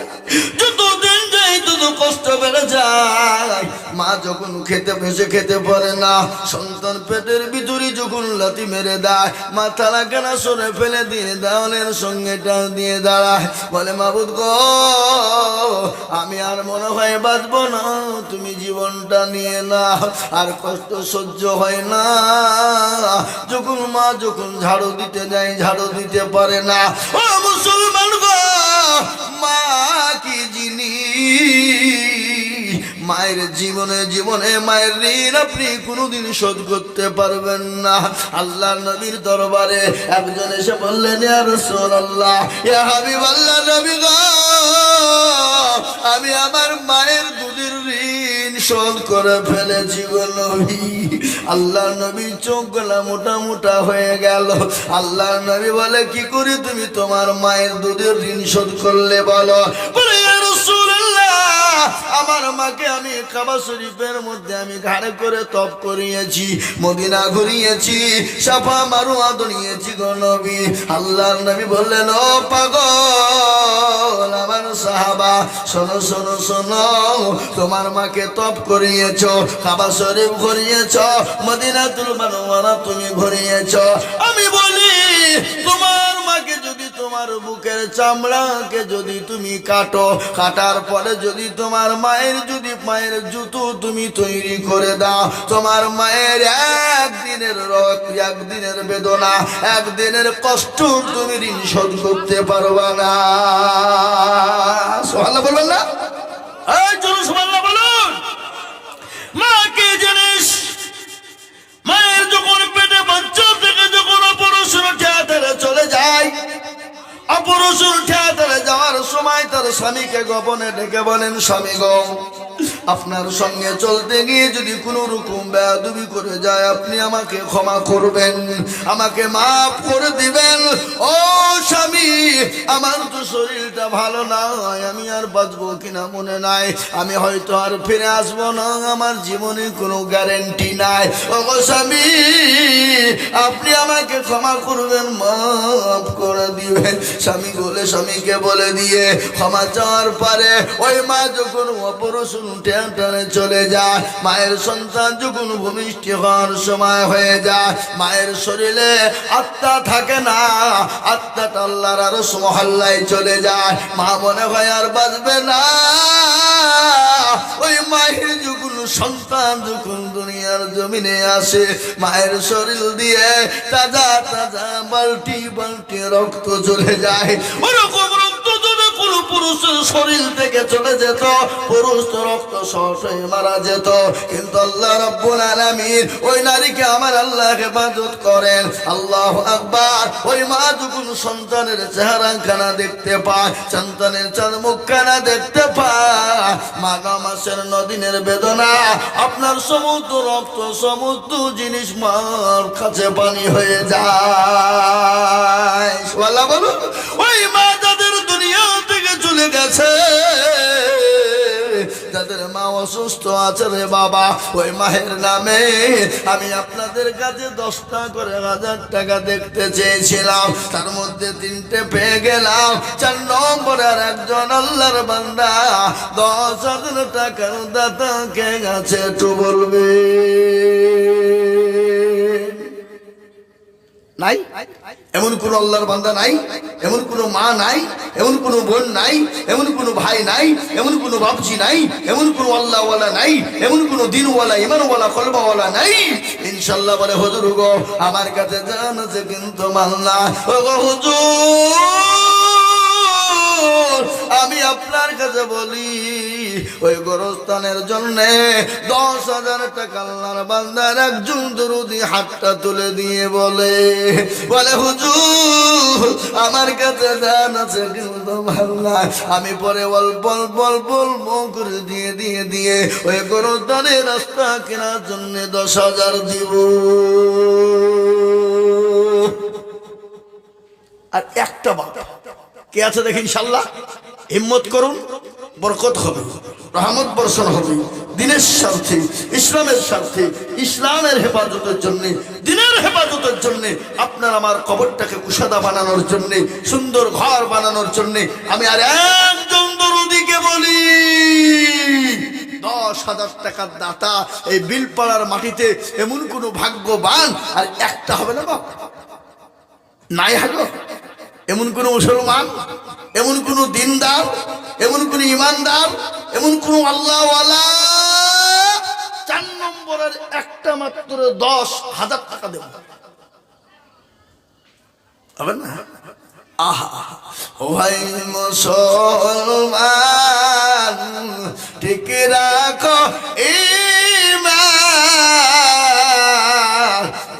যত দিন যায় তত কষ্ট বেড়ে যায়। মা যখন খেতে বসে খেতে পারে না, সন্তান পেটের ভিতরে যখন লাথি মেরে দেয়, মাথা লাগানা সরে ফেলে দিয়ে দেওয়ালের সঙ্গে টান দিয়ে দাঁড়ায়, বলে মাবুদ গো আমি আর মনে হয় বাঁচবো না, তুমি জীবনটা নিয়ে না। আর কষ্ট সহ্য হয় না, যখন মা যখন ঝাড়ু দিতে যায় ঝাড়ু দিতে পারে না। ও মুসলমান গো, মা কি জিনিস, মায়ের জীবনে মায়ের ঋণ আপনি কোনোদিন শোধ করতে পারবেন না। আল্লাহ নবীর দরবারে একজন এসে বললেন ইয়া রাসূলুল্লাহ, ইয়া হাবিবাল্লাহ, নবী গো আমি আমার মায়ের দুধের ঋণ শোধ করে ফেলেছি গো নবী। আল্লাহ নবী চোখগুলা মোটা মোটা হয়ে গেল। আল্লাহ নবী বলে, কি করি তুমি তোমার মায়ের দুধের ঋণ শোধ করলে বলো? বলে, ইয়া রাসূলুল্লাহ, আমার মাকে আমি কাবা শরীফের মধ্যে আমি ঘাড়ে করে তপ করিয়েছি, মদিনা ঘুরিয়েছি, সাফা মারওয়া দৌড়িয়েছি গো নবী। আল্লাহর নবী বললেন, ও পাগল আমার সাহাবা, শোনো শোনো শোনো, তোমার মাকে তপ করিয়েছো, কাবা শরীফ ঘুরিয়েছো, মদিনাতুল মুনাওয়ারা তুমি ঘুরিয়েছো। আমি বলি, তোমার মাকে যদি তোমার বুকের চামড়াকে যদি তুমি কাটো, কাটার পরে যদি তোমার মায়ের যদি পায়ের জুতো তুমি তৈরি করে দাও, তোমার মায়ের একদিনের একদিনের বেদনা, একদিনের কষ্ট তুমি ঋণ শোধ করতে পারবা না। সুবহানাল্লাহ বলবেন না? এই জোরে সুবহানাল্লাহ বলুন। মা কি জিনিস? মায়ের যখন পেটে বাচ্চা থেকে যখন অপারেশন থিয়েটারে চলে যায়, অপারেশন থিয়েটারে যাওয়ার সময় তার স্বামীকে গোপনে ডেকে বলেন, স্বামী গো, আপনার সঙ্গে চলতে গিয়ে যদি কোনো রকম বেয়াদবি করে যায় আপনি আমাকে ক্ষমা করবেন, আমাকে মাফ করে দিবেন। ও স্বামী, আমার তো শরীরটা ভালো নয়, আমি আর বাঁচবো কিনা মনে নাই, আমি হয়তো আর ফিরে আসবো না, আমার জীবনে কোনো গ্যারেন্টি নাই। ও স্বামী, আপনি আমাকে ক্ষমা করবেন, মাফ করে দিবেন। স্বামী বলে, স্বামীকে বলে দিয়ে ক্ষমা চাওয়ার পরে ওই মা যখন অপারেশন থিয়েটারে চলে যায়, মায়ের সন্তান যখন ভূমিষ্ঠ হওয়ার সময় হয়ে যায়, মায়ের শরীরে আত্মা থাকে না, আত্মাটা আল্লাহর আরশ মহল্লায় চলে যায়। মা মনে হয় আর বাঁচবে না। ওই মায়ের যখন সন্তান যখন দুনিয়ার জমিনে আসে, মায়ের শরীর দিয়ে তাজা তাজা বালতি বালতি রক্ত চলে যায়। ওরকম রক্ত যদি কোনো পুরুষের শরীর থেকে চলে যেত, পুরুষ তো রক্ত শর্ট হয়ে মারা যেত। কিন্তু আল্লাহ রাব্বুল আলামিন ওই নারীকে আমার আল্লাহ হেফাজত করেন। আল্লাহু আকবার। ওই মা যখন সন্তানের চেহারাখানা দেখতে পায়, সন্তানের চাঁদ মুখখানা দেখতে পায়, মাঘা মাসের 9 দিনের বেদনা, আপনার সমস্ত রক্ত সমস্ত জিনিস মার কাছে পানি হয়ে যায়। সুবহানাল্লাহ বলুন। ওই মা যাদের দুনিয়া থেকে চলে গেছে, যাদের মা অসুস্থ আছে রে বাবা, ওই মায়ের নামে আমি আপনাদের কাছে 10টা করে 1000 টাকা দেখতে চেয়েছিলাম, তার মধ্যে 3টে পেয়ে গেলাম। 4 নম্বরের একজন আল্লাহর বান্দা 10,000 টাকার দাতাকে গেছে, একটু বলবে নাই? এমন কোন আল্লাহর বান্দা নাই, এমন কোন মা নাই, এমন কোন বোন নাই, এমন কোন ভাই নাই, এমন কোন বাপজি নাই, এমন কোন আল্লাহওয়ালা নাই, এমন কোন দিনওয়ালা ইমানওয়ালা কলমাওয়ালা নাই। ইনশাআল্লাহ বলে, হুজুর গো, আমার কাছে জান আছে কিন্তু মাল না। ও গো হুজুর, আমি আপনার কাছে বলি, ওই গোরস্থানের জন্য 10,000 টাকা আল্লাহর বান্দার একজন দরুদি হাতটা তুলে দিয়ে বলে হুজুর, আমার কাছে জান আছে কিন্তু ভাল না, আমি পরে অল্প অল্প অল্প অল্প করে দিয়ে দিয়ে দিয়ে ওই গোরস্থানের রাস্তা কেনার জন্য 10,000 দিব। আর একটা বাবা কে আছে দেখি, ইনশাআল্লাহ হিম্মত করুন, বরকত হবে, রহমত বর্ষণ হবে, দিনের স্বার্থে, ইসলামের স্বার্থে, ইসলামের হেফাজতের জন্য, দিনের হেফাজতের জন্য, আপনার আমার কবরটাকে কুশাদা বানানোর জন্য, সুন্দর ঘর বানানোর জন্য আমি আর একজন দরুদিকে বলি, 10,000 টাকার দাতা এই বিলপাড়ার মাটিতে এমন কোন ভাগ্যবান আর একটা হবে না বাবা, নাই হাগো। এমন কোন মুসলমান, এমন কোন দিনদার, এমন কোন ইমানদার, এমন কোন আল্লাহওয়ালা 4 নম্বরের একটা মাত্র 10,000 টাকা দেব হবে না? আহা ভাই মুসলমান, ঠিক রাখো ঈমান,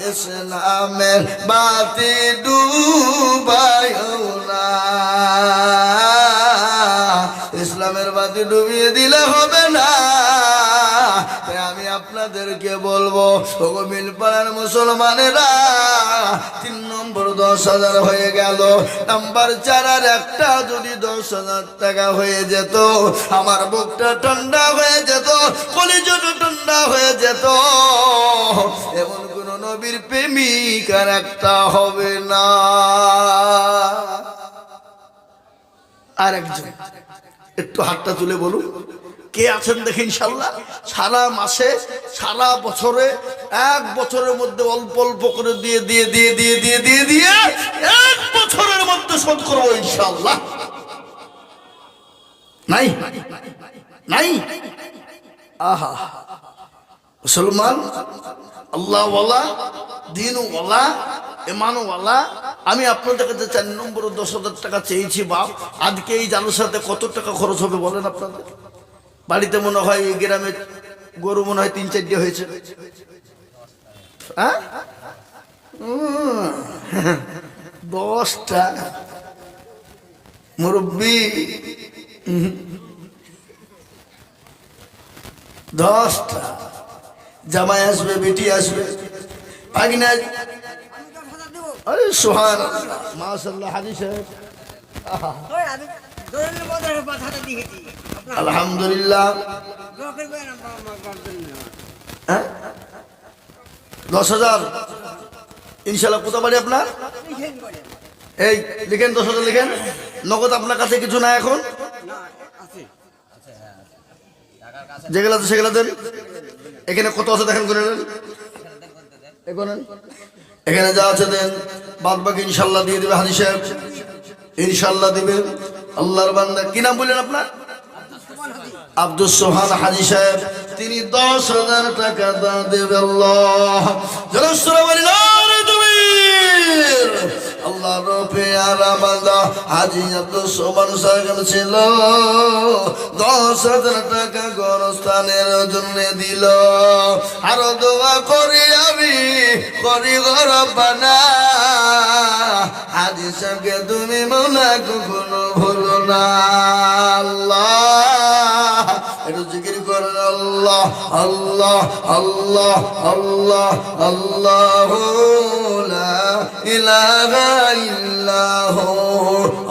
ইসলামের বাতি ডুবাইও না। ইসলামের বাতি ডুবিয়ে দিলে হবে না, আপনাদেরকে বলবো, ওগো মিলপাড়ার মুসলমানেরা, 3 নম্বর 10,000 হয়ে গেল, নাম্বার 4 আর একটা যদি 10,000 টাকা হয়ে যেত, আমার বুকটা ঠান্ডা হয়ে যেত, কলিজাটা ঠান্ডা হয়ে যেত। এমন কোন নবীর প্রেমিক আর একটা হবে না। আর একজন একটু হাতটা তুলে বলুন, কে আছেন দেখি ইনশাল্লাহ। সারা মাসে, সারা বছরে, 1 বছরের মধ্যে অল্প অল্প করে দিয়ে দিয়ে দিয়ে দিয়ে দিয়ে দিয়ে দিয়ে 1 বছরের মধ্যে শোধ করবো ইনশাল্লাহ। নাই নাই। আহা, মুসলমান, আল্লাহওয়ালা, দিনওয়ালা, ইমানওয়ালা, আমি আপনাদের কাছে 4 নম্বর 10,000 টাকা চেয়েছি বাপ। আজকে এই জালসাতে কত টাকা খরচ হবে বলেন আপনাদের? বাড়িতে মনে হয় এই গ্রামে গরু মনে হয় 3-4টে হয়েছে, হ্যাঁ 10টা মুরব্বী, 10টা জামাই আসবে, বেটি আসবে, ভাগিনা। আরে সুবহানাল্লাহ, মাশাআল্লাহ। হাজি সাহেব, আলহামদুলিল্লাহ। 10,000 ইনশাল্লাহ। কোথা বাড়ি আপনার? এই লিখেন, 10,000 লিখেন। নগদ আপনার কাছে কিছু না এখন? যেগুলো আছে সেগুলো দেন। এখানে কত আছে দেখেন, করে নেন। এখানে যা আছে দেন, বাদ বাকি ইনশাল্লাহ দিয়ে দিবে হাজি সাহেব, ইনশাল্লাহ দিবেন। আল্লাহর বান্দা, কি নাম বললেন আপনার? আব্দুস সোহান হাজি সাহেব। তিনি 10,000 টাকা দান দেবে। আল্লাহ আল্লাহ রূপে আরামাদা হাজি আব্দুস সোহান সাহেব ছিল, 10,000 টাকা গোরস্থানের জন্য দিল। আরো দোয়া করি আমি, করি গো রব্বানা, হাজি সাহেবকে তুমি মৌলা কখনো ভুলো না। আল্লাহ, একটু জিকির করেন, আল্লাহ আল্লাহ আল্লাহ আল্লাহ আল্লাহ, লা ইলাহা ইল্লাহু,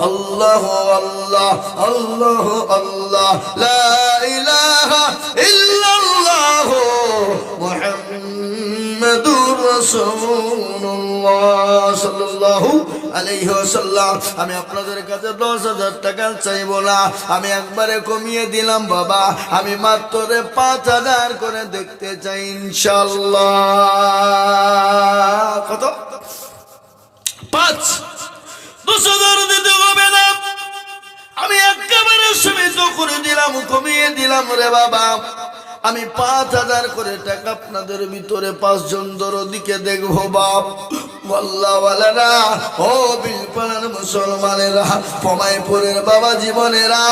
আল্লাহ আল্লাহ আল্লাহ আল্লাহ, লা ইলাহা ইল্লাল্লাহ, মুহাম্মাদুর রাসূলুল্লাহ সাল্লাল্লাহু আলাইহি ওয়াসাল্লাম। আমি আপনাদের কাছে 10,000 টাকা চাইবো না, আমি একবারে কমিয়ে দিলাম বাবা। আমি মাত্র 5,000 করে দেখতে চাই ইনশাআল্লাহ। কত? 5। 10,000 দিতে হবে না, আমি একেবারে সীমিত করে দিলাম, কমিয়ে দিলাম রে বাবা। আমি 5,000 করে টাকা আপনাদের ভিতরে 5 জন দরদিকে দেখবো বাপ। আল্লাহওয়ালারা, ও বিলপাড়ার মুসলমানেরা, পমাইপুরের বাবা জীবনেরা,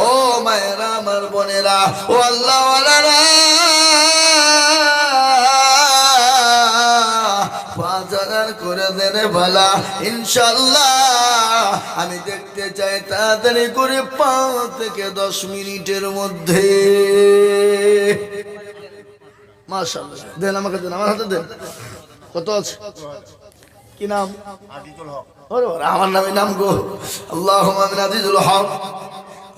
ও মায়েরা, আমার বোনেরা, ও আল্লাহওয়ালারা, 5,000 করে দেন ভালা ইনশাল্লাহ। আমি দেখতে চাই তাড়াতাড়ি করে 5 থেকে 10 মিনিটের মধ্যে। মাশাআল্লাহ, দেন আমাকে, দেন আমার হাতে দেন। কত আছে? কি নাম? আমার নামে নাম গো। আল্লাহুম্মা আমিন। আজিজুল হক,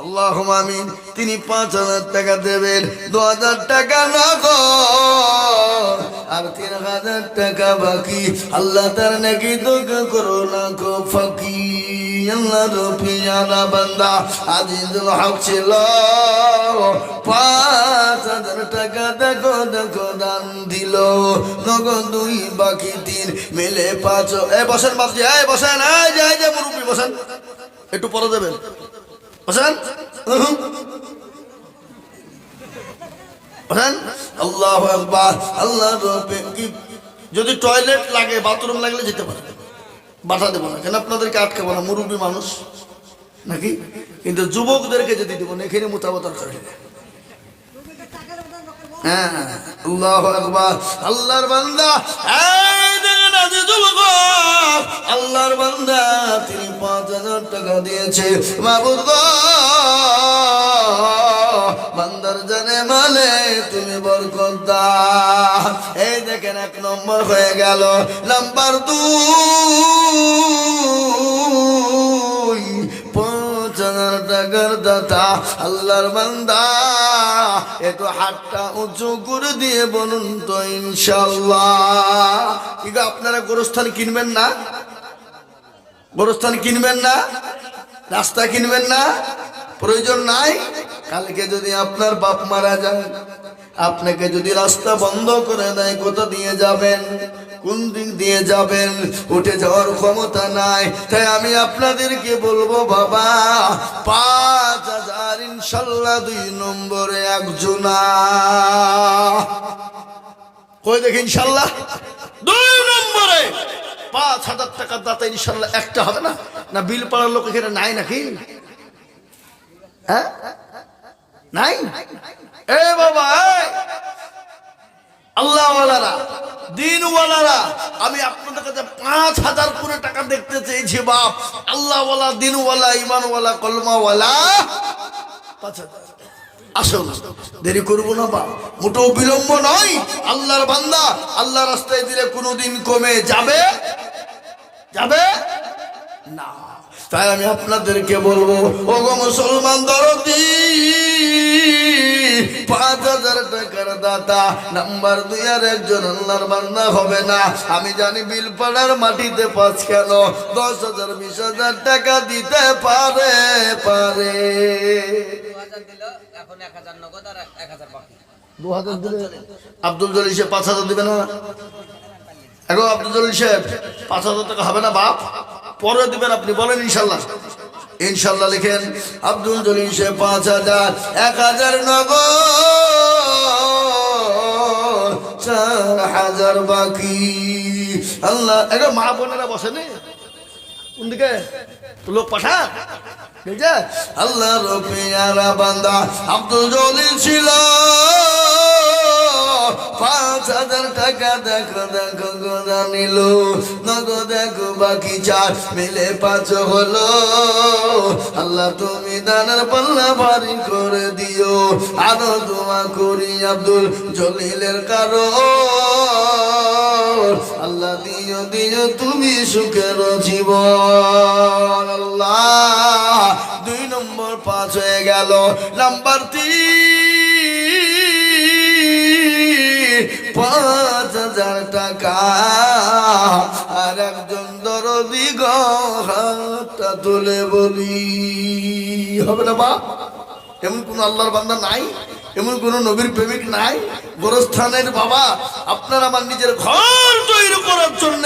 আল্লাহুম্মা আমিন। তিনি 5,000 টাকা দেবেন, 2,000 টাকা নগদ আর 3,000 টাকা বাকি। আল্লাহ তার নাকি দোয়া করো না গো ফাকি। আল্লাহ রফিয়ানা বান্দা আজিজুল হক ছিল, 5,000 টাকা দেখো দেখো দান দিল, নগদ 2, বাকি 3, মিলে 5। এ বসেন বাপজি, এই বসেন, এই যে মুরব্বি বসেন, একটু পরে দেবেন, বসেন বসেন। আল্লাহু আকবার। আল্লাহ রবে, যদি টয়লেট লাগে, বাথরুম লাগলে যেতে পারে, বাধা দেবো না, কেন আপনাদেরকে আটকাবো না, মুরব্বী মানুষ নাকি। কিন্তু যুবকদেরকে যদি দেবো না, এখানে মোতাবতার করে। হ্যাঁ, আল্লাহু আকবার। আল্লাহর বান্দা, এই দেখেন আজিজুল হক, আল্লাহর বান্দা, তিনি 5,000 টাকা দিয়েছে। মাবুদ গো, বান্দার জানে মালে তুমি বরকত বান্দা। এই দেখেন 1 নম্বর হয়ে গেল। নাম্বার 2, 5,000 টাকার দাতা আল্লাহর বান্দা। একটু হাতটা উঁচু করে দিয়ে বলুন তো ইনশাআল্লাহ। ঠিক আপনারা গোরস্থান কিনবেন না? গোরস্থান কিনবেন না? রাস্তা কিনবেন না? প্রয়োজন নাই? কালকে যদি আপনার বাপ মারা যায়, আপনাকে যদি রাস্তা বন্ধ করে দেয়, কোথা দিয়ে যাবেন? কোন দিক দিয়ে যাবেন? উঠে যাওয়ার ক্ষমতা নাই। তাই আমি আপনাদেরকে বলবো বাবা, 5,000 ইনশাল্লাহ 2 নম্বরে একজনা। কই দেখি ইনশাল্লাহ 2 নম্বরে 5,000 টাকার দাতা ইনশাল্লাহ একটা হবে না? না বিল পাড়ার লোক এখানে নাই নাকি? হ্যাঁ নাই? এ বাবা, আল্লাহওয়ালারা, দিনওয়ালারা, আমি আপনাদের কাছে 5,000 করে টাকা দেখতে চেয়েছি বাপ। আল্লাহওয়ালা, দিনওয়ালা, ইমানওয়ালা, কলমাওয়ালা 5,000। আসুন, দেরি করবো না বাপ, মোটেও বিলম্ব নয়। আল্লাহর বান্দা আল্লাহ রাস্তায় দিলে কোনোদিন কমে যাবে? যাবে না। তাই আমি আপনাদেরকে বলবো, ওগো মুসলমান দরদি, 5,000 টাকার দাতা নাম্বার 2 আর একজন আল্লাহর বান্দা হবে না। আমি জানি বিলপাড়ার মাটিতে 5 কেন 10,000 20,000 টাকা দিতে পারে। 2,000 দিল, এখন 1,000 নগদ আর 1,000 বাকি। 2,000 দিলে আব্দুল জলিল সাহেব 5,000 দিবে না? এখন আব্দুল জলিল সাহেব 5,000 টাকা হবে না বাপ? পরে দিবেন আপনি, বলেন ইনশাল্লাহ। ইনশাল্লাহ লিখেন। আব্দুল জলিল সাহেব 5,000, 1,000 নগদ, 4,000 বাকি। আল্লাহ, এখন মা বোনেরা বসেনি কোন দিকে? লোক পাঠা আল্লাহ রবিয়ারা বান্দা আব্দুল জলিল ছিল। 5,000 টাকা দেখো দেখো গোদা নিল, নগদ দেখো বাকি 4 মিলে 5 হলো। আল্লাহ তুমি দানের পাল্লা ভারী করে দিও। আরো দোয়া করি আব্দুল জলিলের কারো, আল্লাহ দিও দিও তুমি সুখের জীবন। আল্লাহ 2 নম্বর 5 হয়ে গেল। নাম্বার 3, 5,000 টাকা আর একজন দরদি হাতটা তুলে বলি, হবে না বা? এমন কোন আল্লাহর বান্দা নাই? এমন কোন নবীর প্রেমিক নাই? গোরস্থানের বাবা, আপনার আমার নিজের ঘর তৈরি করার জন্য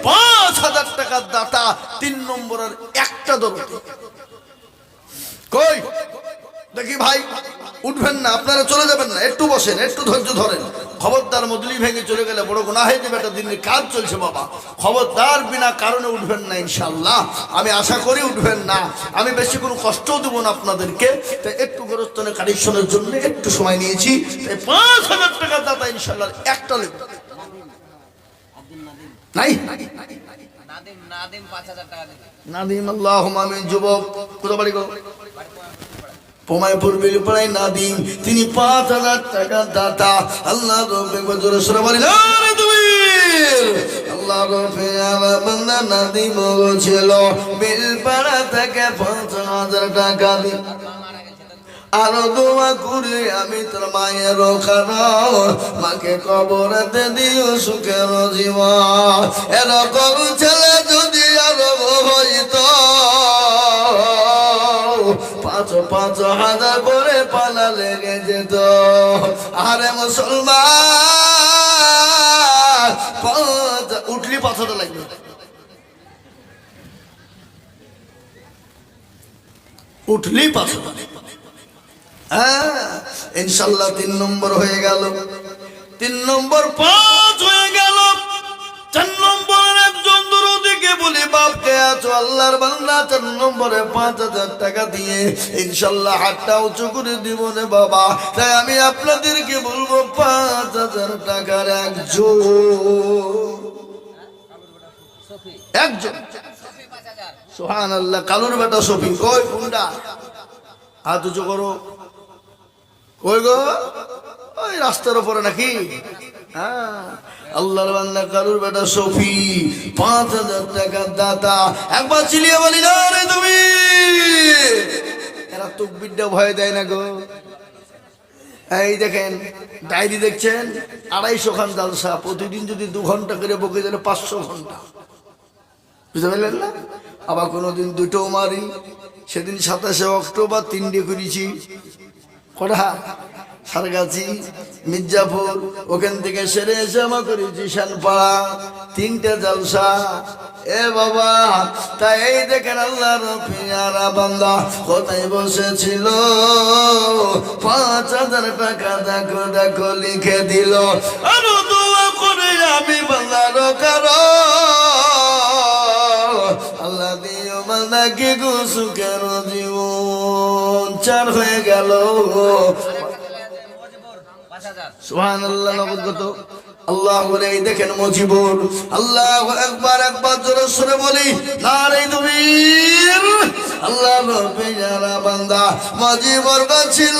5,000 টাকার দাতা 3 নম্বরের একটা দরদি। কই দেখি ভাই, উঠবেন না, আপনারা চলে যাবেন না, একটু বসেন, একটু ধৈর্য ধরেন। খবরদার মজলি ভেঙে চলে গেলে বড় গুনাহ হয়ে যাবে। একটা দিনের কাজ চলছে বাবা, খবরদার বিনা কারণে উঠবেন না ইনশাআল্লাহ। আমি আশা করি উঠবেন না। আমি বেশি কোনো কষ্টও দেবো না আপনাদেরকে। তাই একটু গোরস্থানের কানেকশনের জন্য একটু সময় নিয়েছি। তাই 5,000 টাকা দাতা ইনশাআল্লাহ একটা লেখ নাই? নাদিম 5,000 টাকা দিবে। নাদিম, আল্লাহুম্মা আমিন। যুবক কোথা বাড়ি গো? পোমায়পুর বিলপাড়ায় নাদিম, তিনি 5,000 টাকা দাতা। আল্লাহ রব্বে বজর সরবারি নারে তুমির। আল্লাহ রব্বে আমার বান্দা নাদিম ছিল বিলপাড়া থেকে 5,000 টাকা দি। আরো দোয়া করি আমি তোর মায়ের কারণ, মাকে কবরেতে দিও সুখের জীবন। এরকম ছেলে যদি আরো হইতো, 5,000 করে পালা লেগে যেত। আরে মুসলমান, উঠলি 5,000 লাগবে, উঠলি 5,000। হ্যাঁ ইনশাল্লাহ 3 নম্বর হয়ে গেল। 3 নম্বর 5 হয়ে গেল। 4 নম্বরের একজন দরদিকে বলি, বাপকে আছো আল্লাহর বান্দা, 4 নম্বরে 5,000 টাকা দিয়ে ইনশাল্লাহ হাতটা উঁচু করে দিব রে বাবা। তাই আমি আপনাদেরকে বলবো 5,000 টাকার একজন সুবহানাল্লাহ। কালুর বেটা সফি কই? কোনটা? হাত উঁচু করো। কই গো? ওই রাস্তার উপরে নাকি? হ্যাঁ, আল্লাহর বান্দা কারুর বেটা সফি 5,000 টাকার দাতা। একবার চিলিয়ে বলি না রে তুমি, এরা তুকবিরটা ভয় দেয় না গো। এই দেখেন ডায়েরি দেখছেন, 250 খান জালসা, প্রতিদিন যদি 2 ঘন্টা করে বকে দিলে 500 ঘন্টা, বুঝতে পারলেন না? আবার কোনোদিন 2টোও মারি। সেদিন 27শে অক্টোবর 3টে করেছি। কটা? সারগাছি, মির্জাপুর, ওখান থেকে সেরে এসে আমার করেছি শানপাড়া, 3টে জালসা। এ বাবা, তাই এই দেখেন আল্লাহর পিয়ারা বান্দা কোথায় বসেছিল, 5,000 টাকা দেখো দেখো লিখে দিল। আরো দোয়া করে আমি বান্দার কারো, আল্লাহ দিও বান্দাকে গো সুখের জীবন। 4 হয়ে গেল। সুবহানাল্লাহ, নগদ আল্লাহ বলে। এই দেখেন মজিবুর, আল্লাহু আকবার, একবার জোরে সরে বলি নারে তাকবীর। আল্লাহর পেয়ারা বান্দা মজিবুর ছিল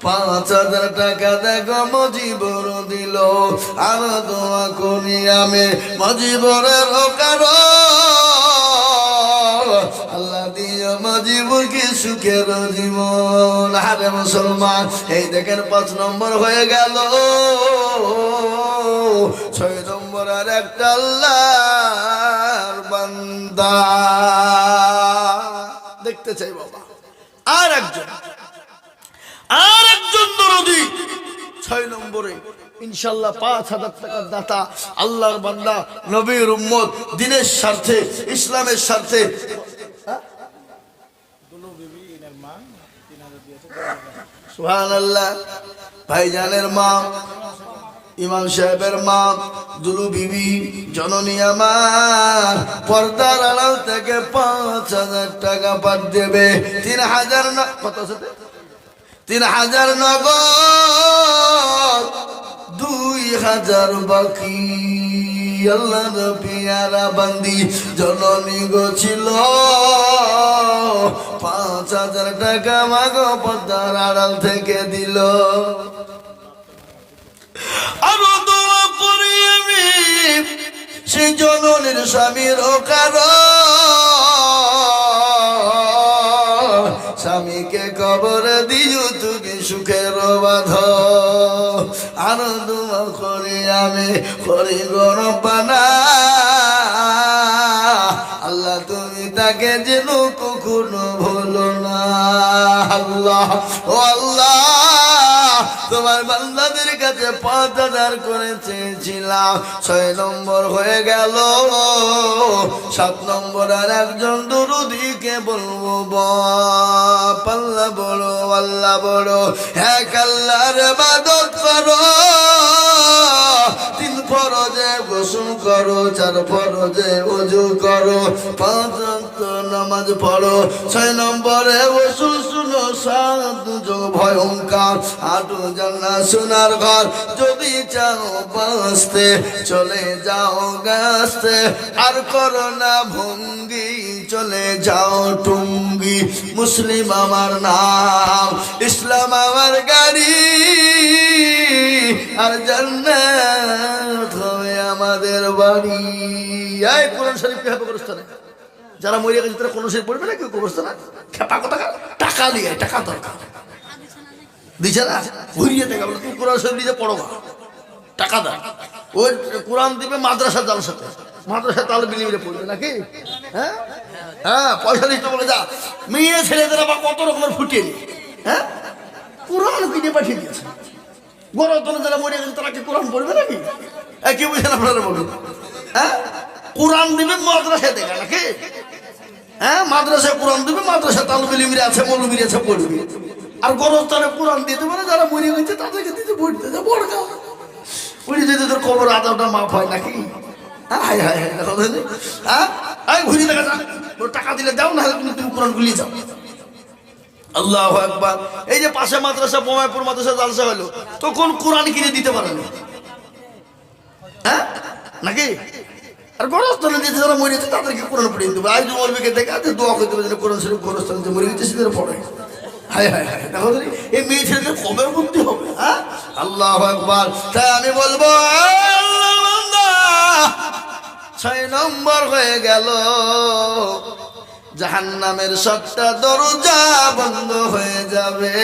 5,000 টাকা দেখো মজিবুর দিল। আর দোয়া করি আমি মজিবুরের কারো, আল্লাহ দিও মজিবুরকে সুখের জীবন। আরে মুসলমান, এই দেখেন 5 নম্বর হয়ে গেল। 6 নম্বর আর একটা আল্লাহর বান্দা দেখতে চাই বাবা। আর একজন দরদি 6 নম্বরে ইনশাআল্লাহ 5,000 টাকার দাতা, আল্লাহর বান্দা, নবীর উম্মত, দ্বীনের স্বার্থে, ইসলামের স্বার্থে। সুবহানাল্লাহ, ভাইজানের মা, ইমাম সাহেবের মা, দুলু বিবি, জননী আমার, পর্দার আড়াল থেকে 5,000 টাকা পাঠ দেবে। 3,000 না, কত আছে? 3,000 নগদ, 2,000 বাকি। আল্লাহর পেয়ারা বান্দি জননী গো ছিল 5,000 টাকা মাগো পর্দার আড়াল থেকে দিল। আরো দোয়া করি আমি সেই জননীর স্বামীর কারণ, স্বামীকে কবর দিও তুমি সুখের বাঁধ। আরো দোয়া করি আমি করি গরবানা, আল্লাহ তুমি তাকে যেন কখনো ভুলো না। আল্লাহ, ও আল্লাহ, তোমার বান্দাদের কাছে 5,000 করে চেয়েছিলাম, 6 নম্বর হয়ে গেল। 7 নম্বর আর একজন দরুদিকে বলবো, বাপ আল্লাহ বড়, আল্লাহ বড়, এক আল্লাহর ইবাদত করো, 3 ফরজে গোসল করো, 4 ফরজে ওযু করো, 5 ওয়াক্ত নামাজ পড়ো। 6 নম্বরে ওসুল শুনো, 7 যোগ ভয়ঙ্কর, 8 জান্নাত সোনার ঘর। যদি চাও বাঁচতে চলে যাও গাছতে, আর করো না ভঙ্গি চলে যাও টুঙ্গি। মুসলিম আমার নাম, ইসলাম আমার গাড়ি, আর জান্নাত হবে আমাদের বাড়ি। এই কোরআন শরীফ কে হবে কবরস্থানে? যারা মরে গেছে তারা কোন শরীফ পড়বে না কেউ কবরস্থানে? খেপা কথা, টাকা দিয়ে, টাকা দরকার দিছে না, ঘুরিয়ে থেকে বলে তুমি কোরআন শরীফ দিয়ে পড়ো, টাকা দাও। ওই কোরআন দিবে মাদ্রাসা জালসাতে, মাদ্রাসা তাহলে বিলিমিলে পড়বে নাকি? হ্যাঁ হ্যাঁ, পয়সা দিতে বলে যা। মেয়ে ছেলেদের আবার কত রকমের ফুটিয়ে নি, হ্যাঁ, কোরআন কিনে পাঠিয়ে দিয়েছে। গরতনে যারা মরে গেছে তারা কি কোরআন পড়বে নাকি? কি বুঝছেন আপনারা বলুন? হ্যাঁ, কোরআন দিবে মাদ্রাসায় দেখা নাকি? হ্যাঁ, মাদ্রাসায় কোরআন দিবে, মাদ্রাসা তালবে লিমিরে আছে, মৌলবীর আছে, পড়বে। আর গরস্থানে কোরআন দিতে পারে যারা মরে গেছে তাদেরকে দিতে পড়তে যা বড় কাজ। উনি যদি তোর কবর আদাবটা মাফ হয় নাকি? হাই হাই হাই, হ্যাঁ, ঘুরি দেখা যা, তোর টাকা দিলে দাও, না হলে তুমি কোরআন গুলিয়ে যাও। আল্লাহু আকবার। এই যে পাশে মাদ্রাসা, বোমাইপুর মাদ্রাসা জালসা হলো, তখন কোরআন কিনে দিতে পারে না, হ্যাঁ নাকি? আর গোরস্থানে দিয়েছে যারা মরেছে তাদেরকে কোরআন পড়িয়ে দেবে। আজ মরবিকে দেখে আছে দোয়া করতে হবে যেন কোরআন শরীফ গোরস্থানে যে মরে গেছে সেদের পড়ে। হায় হায় হায়, দেখো দেখি এই মেয়ে ছেলেদের কবে বুদ্ধি হবে? হ্যাঁ, আল্লাহু আকবার। তাই আমি বলবো আল্লাহ বান্দা 6 নম্বর হয়ে গেল, জাহান্নামের 7টা দরজা বন্ধ হয়ে যাবে,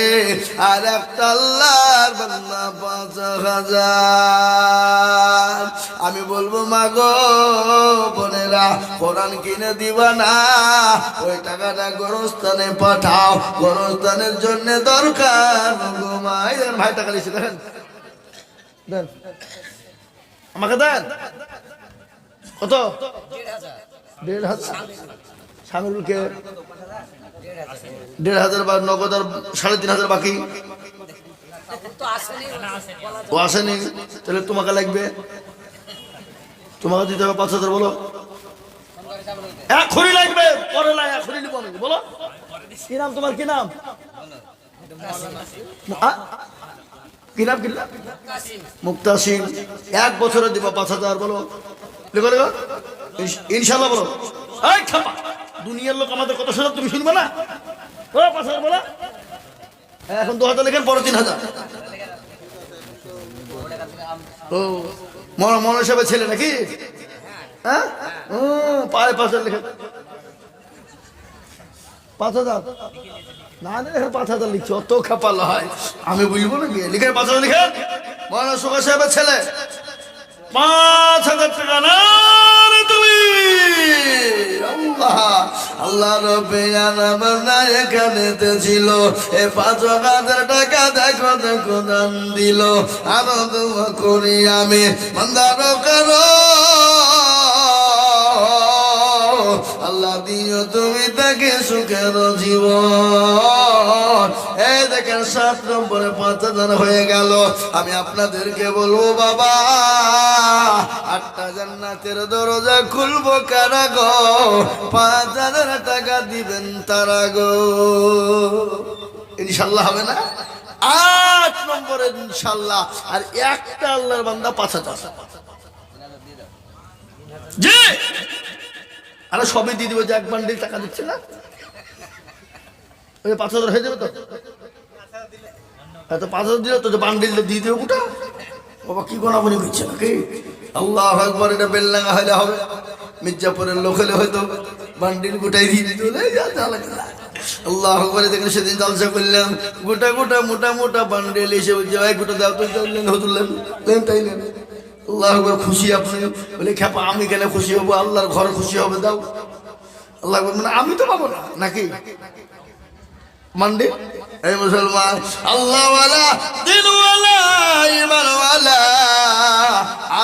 আর একটা আল্লাহর বান্দা 5000। আমি বলবো মা গো বোনেরা, কোরআন কিনে দিবা না, ওই টাকাটা গোরস্থানে পাঠাও, গোরস্থানের জন্য দরকার গো মা। এই দেখেন ভাই টাকা দিচ্ছে, দেখেন দেন, আমাকে দেন। কত? 1,500। সামিরুলকে 1,500 বা নগদ, আর 3,500 বাকি। ও আসেনি, তাহলে তোমাকে লাগবে, তোমাকে দিতে হবে 5,000। বলো এখনই লাগবে, পরে লাগে, এখনই নিবো আমি। বলো কি নাম তোমার? কি নাম? কি নাম? কি নাম? মুক্তাসিম। 1 বছরে দিব 5,000। বলো লেখো লেখো, ইনশাল্লাহ। বলো এই খাপা, দুনিয়ার লোক আমাদের কত সাজা তুমি শুনবে না? ও 5,000 বলো। এখন 2,000 লেখেন, পরে 3,000। ও মনে হিসাবে ছেলে নাকি? হ্যাঁ, পায়ে 5,000 লেখেন। 5,000 না দেখেন 5,000 লিখছে, অত খাপাল হয় আমি বুঝবো নাকি? লিখেন 5,000 লিখেন। মৌলানা সুগা সাহেবের ছেলে 5,000 টাকা না তুমি। আল্লাহ রবে না এখানে ছিল, এ 5,000 টাকা দেখো দেখো দান দিল। আরো দোয়া করি আমি মন্দার করো, আল্লাহ দিও তুমি তাকে সুখের জীবন। এই দেখেন 7 নম্বরে 5,000 হয়ে গেল। আমি আপনাদেরকে বলবো বাবা, 8টা জান্নাতের দরজা খুলবো কারা গো? 5,000 টাকা দিবেন তারা গো। ইনশাল্লাহ হবে না? 8 নম্বরে ইনশাল্লাহ। আর একটা আল্লাহর বান্দা 5,000। জি, আরে সবই দিয়ে দিবে, যে 1 বান্ডিল টাকা দিচ্ছে না, ওই 5,000 হয়ে যাবে তো। এত 5,000 দিলে তো বান্ডিল দিয়ে দেবে গোটা। বাবা কি গোনাগুনি করছে নাকি? আল্লাহু আকবার। এটা বেলডাঙ্গা হলে হবে, মির্জাপুরের লোক হলে হয়তো বান্ডিল গোটাই দিয়ে দিতে হলে আল্লাহু আকবার। দেখেন সেদিন জলসা করলাম, গোটা গোটা মোটা মোটা বান্ডিল এসে বলছে ভাই গোটা দাও তো, হতুলেন তাই নেন। আল্লাহ আকবার। খুশি আপনি? বলে খেপা আমি কেন খুশি হবো? আল্লাহর ঘর খুশি হবে, দাও। আল্লাহ মানে আমি তো পাবো না নাকি মান্ডি? এই মুসলমান, আল্লাহওয়ালা দিনওয়ালা ঈমানওয়ালা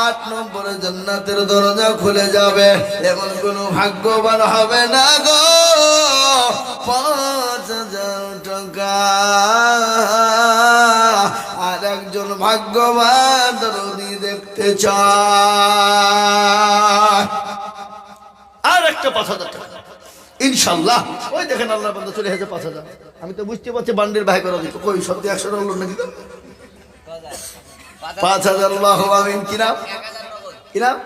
8 নম্বরে জান্নাতের দরজা খুলে যাবে। এমন কোন ভাগ্যবান হবে না গো 5,000 টাকা। আর একজন ভাগ্যবান দরদি দেখতে চায়। আর একটা 5,000 টাকা ইনশাল্লাহ। ওই দেখেন আল্লাহর বান্দা চলে এসেছে 5,000। আমি তো বুঝতে পারছি বান্ডিল ভাই করা দিত, কই সত্যি 100 হলো নাকি? 5,000। আল্লাহু আমিন। কি নাম? কি নাম?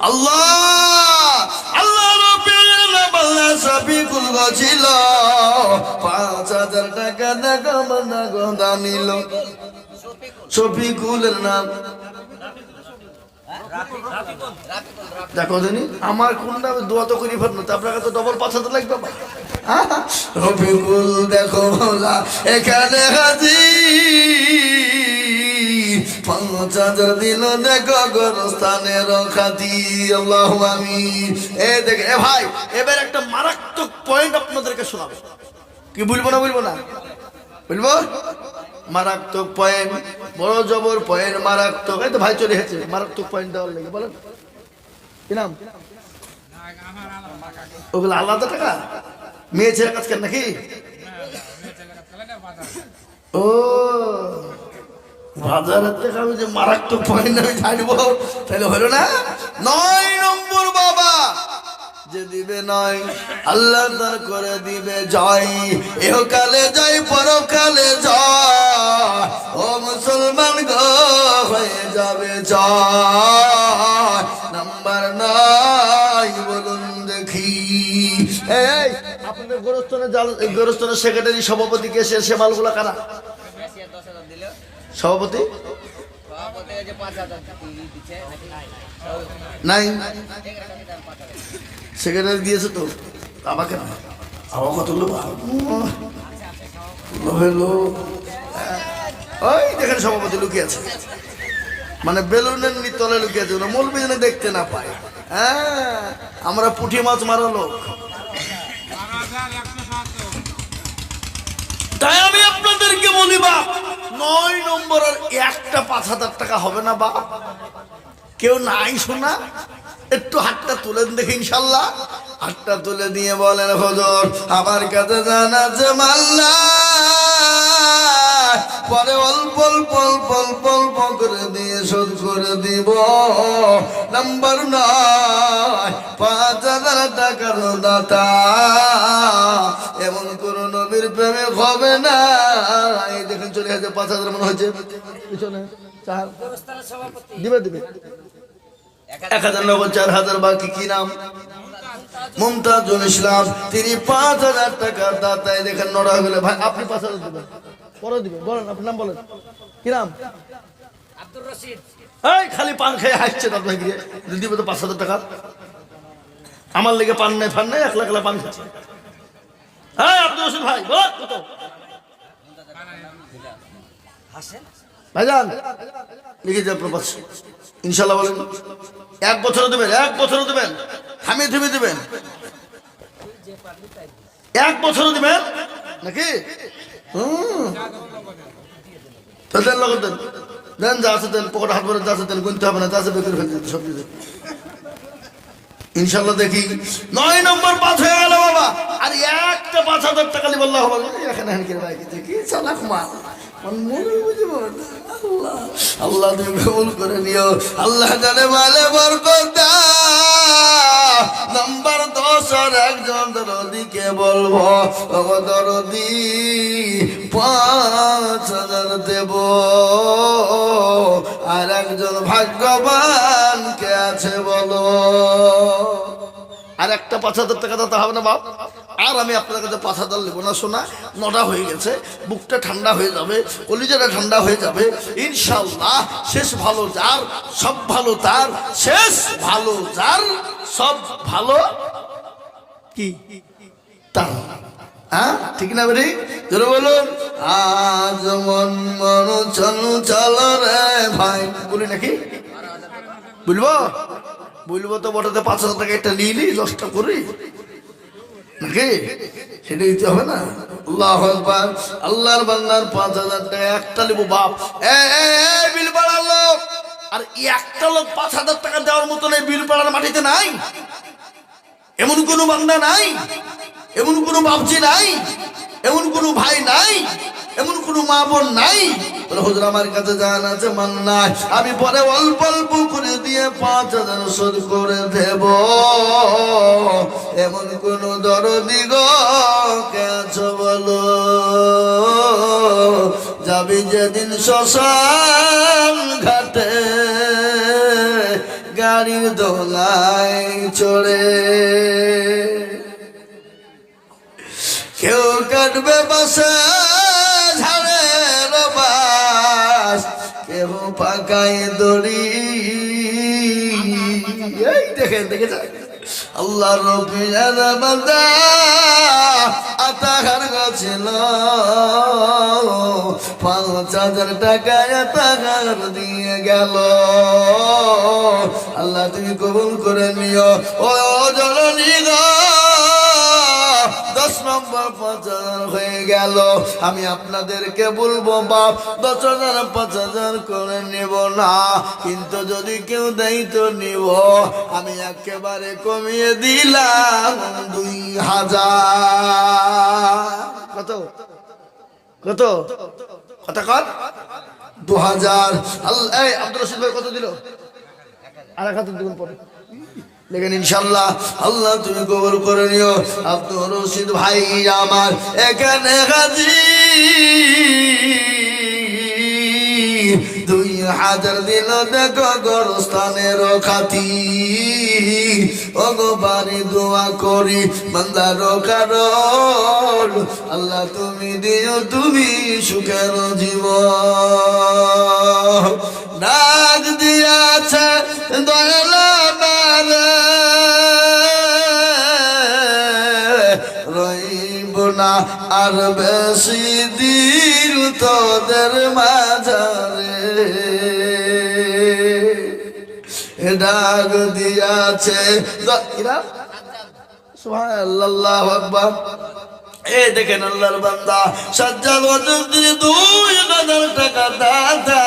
আল্লাহ আল্লাহ রাব্বিল আলামিন সাবিকুল গছিল 5,000 টাকা দেখা মানা গদা নিল। শফিকুলের নাম দেখো জানি আমার কোনটা দোয়া তো করি ফেললো, তো আপনাকে তো ডবল 5,000 লাগবে। রফিকুল দেখো মৌলা এখানে হাজির, 5,000 দিল দেখো গোরস্থানের খাতি। আল্লাহু আমিন। এ দেখে এ ভাই, এবার একটা মারাত্মক পয়েন্ট আপনাদেরকে শোনাবো। কি বলবো না? বলবো না? বলবো। মারাত্মক পয়েন্ট, বড় জবর পয়েন্ট, মারাত্মক। এই তো ভাই চলে এসেছে মারাত্মক পয়েন্ট দেওয়ার লেগে। বলেন কি নাম? ওগুলো আলাদা টাকা মেয়ে ছেলে কাজ করেন নাকি? ও 1,000 টাকা আমি যে মারাত্মক পয়েন্ট আমি ছাড়বো, তাহলে হলো না? 9 নম্বর বাবা যে দিবে নয়, আল্লাহ তার করে দিবে জয়। এহকালে জয়, পরকালে জয়। ও মুসলমান গো হয়ে যাবে জয়। নাম্বার নাম্বার নাই বলুন দেখি। এই আপনাদের গোরস্থানের সেক্রেটারি সভাপতি কে? সে মালগুলো কারা? ক্যাশিয়ার 10,000 দিল, সভাপতি সভাপতি ওই যে 5,000 দিচ্ছে নাকি? নাই, এক টাকা দিতে 5,000। সেক্রেটারি দিয়েছে তো আমাকে না, আমার কতগুলো হলো। ওই দেখেন সভাপতি লুকিয়ে আছে, মানে বেলুনের তলে লুকিয়ে আছে, মৌলবি যেন দেখতে না পায়। হ্যাঁ, আমরা পুঁটি মাছ মারা লোক। তাই আমি আপনাদেরকে বলি বা 9 নম্বরের একটা 5,000 টাকা হবে না বা? কেউ নাই শোনা? একটু হাতটা তুলেন দেখি ইনশাল্লাহ। হাতটা তুলে দিয়ে বলেন হুজুর আমার কাছে জানা আছে মাল্লা, পরে অল্প অল্প অল্প অল্প অল্প করে দিয়ে শোধ করে দিব। নাম্বার 9, 5,000 টাকার দাতা। এমন কোন নবীর প্রেমে হবে না। এই দেখেন চলে গেছে 5,000 মনে হয়েছে পিছনে। দিবে 1,000 নগদ, 4,000 বাকি। কি নাম? মুমতাজুল ইসলাম। তিনি 5,000 টাকার দাতা। দেখেন নড়া হয়ে গেলে ভাই আপনি 5,000 দিবেন, পরে দিবেন। বলেন আপনার নাম বলেন, কি নাম? আব্দুর রশিদ। এই খালি পান খেয়ে হাসছে আপনার গিয়ে দিবে তো 5,000 টাকা। আমার লেগে পান নাই ফান নাই, 1,00,000 পান খাচ্ছে। হ্যাঁ আব্দুর রশিদ ভাই বল কত? ভাইজান লিখে যান আপনার পাশে ইনশাল্লাহ। বলেন 1 বছরও দেবেন, 1 বছরও দেবেন, থামিয়ে থামিয়ে দেবেন, 1 বছরও দেবেন নাকি? দেন লগত দেন, দেন যা আছে দেন, পকেটে হাত ভরে যা আছে দেন, গুনতে হবে না, যা আছে বের করে ফেলতে সব কিছু ইনশাল্লাহ। দেখি 9 নম্বর 5 হয়ে গেল বাবা। আর একটা 5,000 টাকা নিয়ে বললাম হবে এখানে কি চালাক মা। আল্লাহ তুমি কবুল করে নিও। আল্লাহ জানে মালে বরকত দাও। নাম্বার 10 আর একজন দরদিকে বলবো দরদি 5,000 দেব। আর একজন ভাগ্যবান কে আছে বলো? আর একটা 5,000 টাকা দিতে হবে না বাপ। আর আমি আপনার কাছে 5,000 নেব না শোনা। 9টা হয়ে গেছে, বুকটা ঠান্ডা হয়ে যাবে, কলিজাটা ঠান্ডা হয়ে যাবে ইনশাল্লাহ। শেষ ভালো যার সব ভালো তার, শেষ ভালো যার সব ভালো কি তার। হ্যাঁ ঠিক না বেরি? জোরে বলুন। আজ মন মন চল রে ভাই, বলি নাকি? বলবো বলবো তো বটাতে 5,000 টাকা একটা নিলি 10টা করি নাকি? সেটা দিতে হবে না? আল্লাহু আকবার। আল্লাহর বান্দার 5,000 টাকা একটা নেবো বাপ। বিল পাড়ার লোক, আর একটা লোক 5,000 টাকা দেওয়ার মতো নেই বিল পাড়ার মাটিতে নাই। এমন কোনো বান্দা নাই, এমন কোনো বাপজি নাই, এমন কোনো ভাই নাই, এমন কোনো মা বোন নাই হুজুর আমার কাছে জান আছে মান নাই, আমি পরে অল্প অল্প করে দিয়ে 5,000 শোধ করে দেব। এমন কোন দরদি গো কে আছো বলো? যাবি যেদিন শ্মশান ঘাটে গাড়ির দোলায় চড়ে, কেউ কাটবে বাসা ঝাড়ের বাস, কেউ পাকায় দড়ি। এই দেখেন দেখে যান আল্লাহ রবির বান্দা আতাহার গেছিল 5,000 টাকা আতাহার দিয়ে গেল। আল্লাহ তুমি কবুল করে নিও ও জননী গো। 10 নম্বর 5,000 হয়ে গেল। আমি আপনাদেরকে বলবো বাপ 10,000 5,000 করে নেব না, কিন্তু যদি কেউ দেয় তো নিব। আমি একেবারে কমিয়ে দিলাম 2,000। কত কত কত কর 2,000। আল্লাহ আব্দুর রশিদ ভাই কত দিল? আর 1,000 দিবেন পরে লেখেন ইনশাল্লাহ। আল্লাহ তুমি কবুল করে নিও। আব্দুর রশিদ ভাই আমার এখানে হাজির, 2000 দিল দেখো গোরস্থানের খাতি ওগো বাড়ি দোয়া করি বান্দার কারণ আল্লাহ তুমি দিও তুমি সুখের জীবন ডাক দিয়াছে দয়াল বারে রইব না আর বেশি দিন তোদের মাঝারে ডাক দিয়াছে সুবহানাল্লাহু আকবার এই দেখেন আল্লাহর বান্দা সাজ্জাদ ওয়াজুদ দিয়ে 2000 টাকা দাদা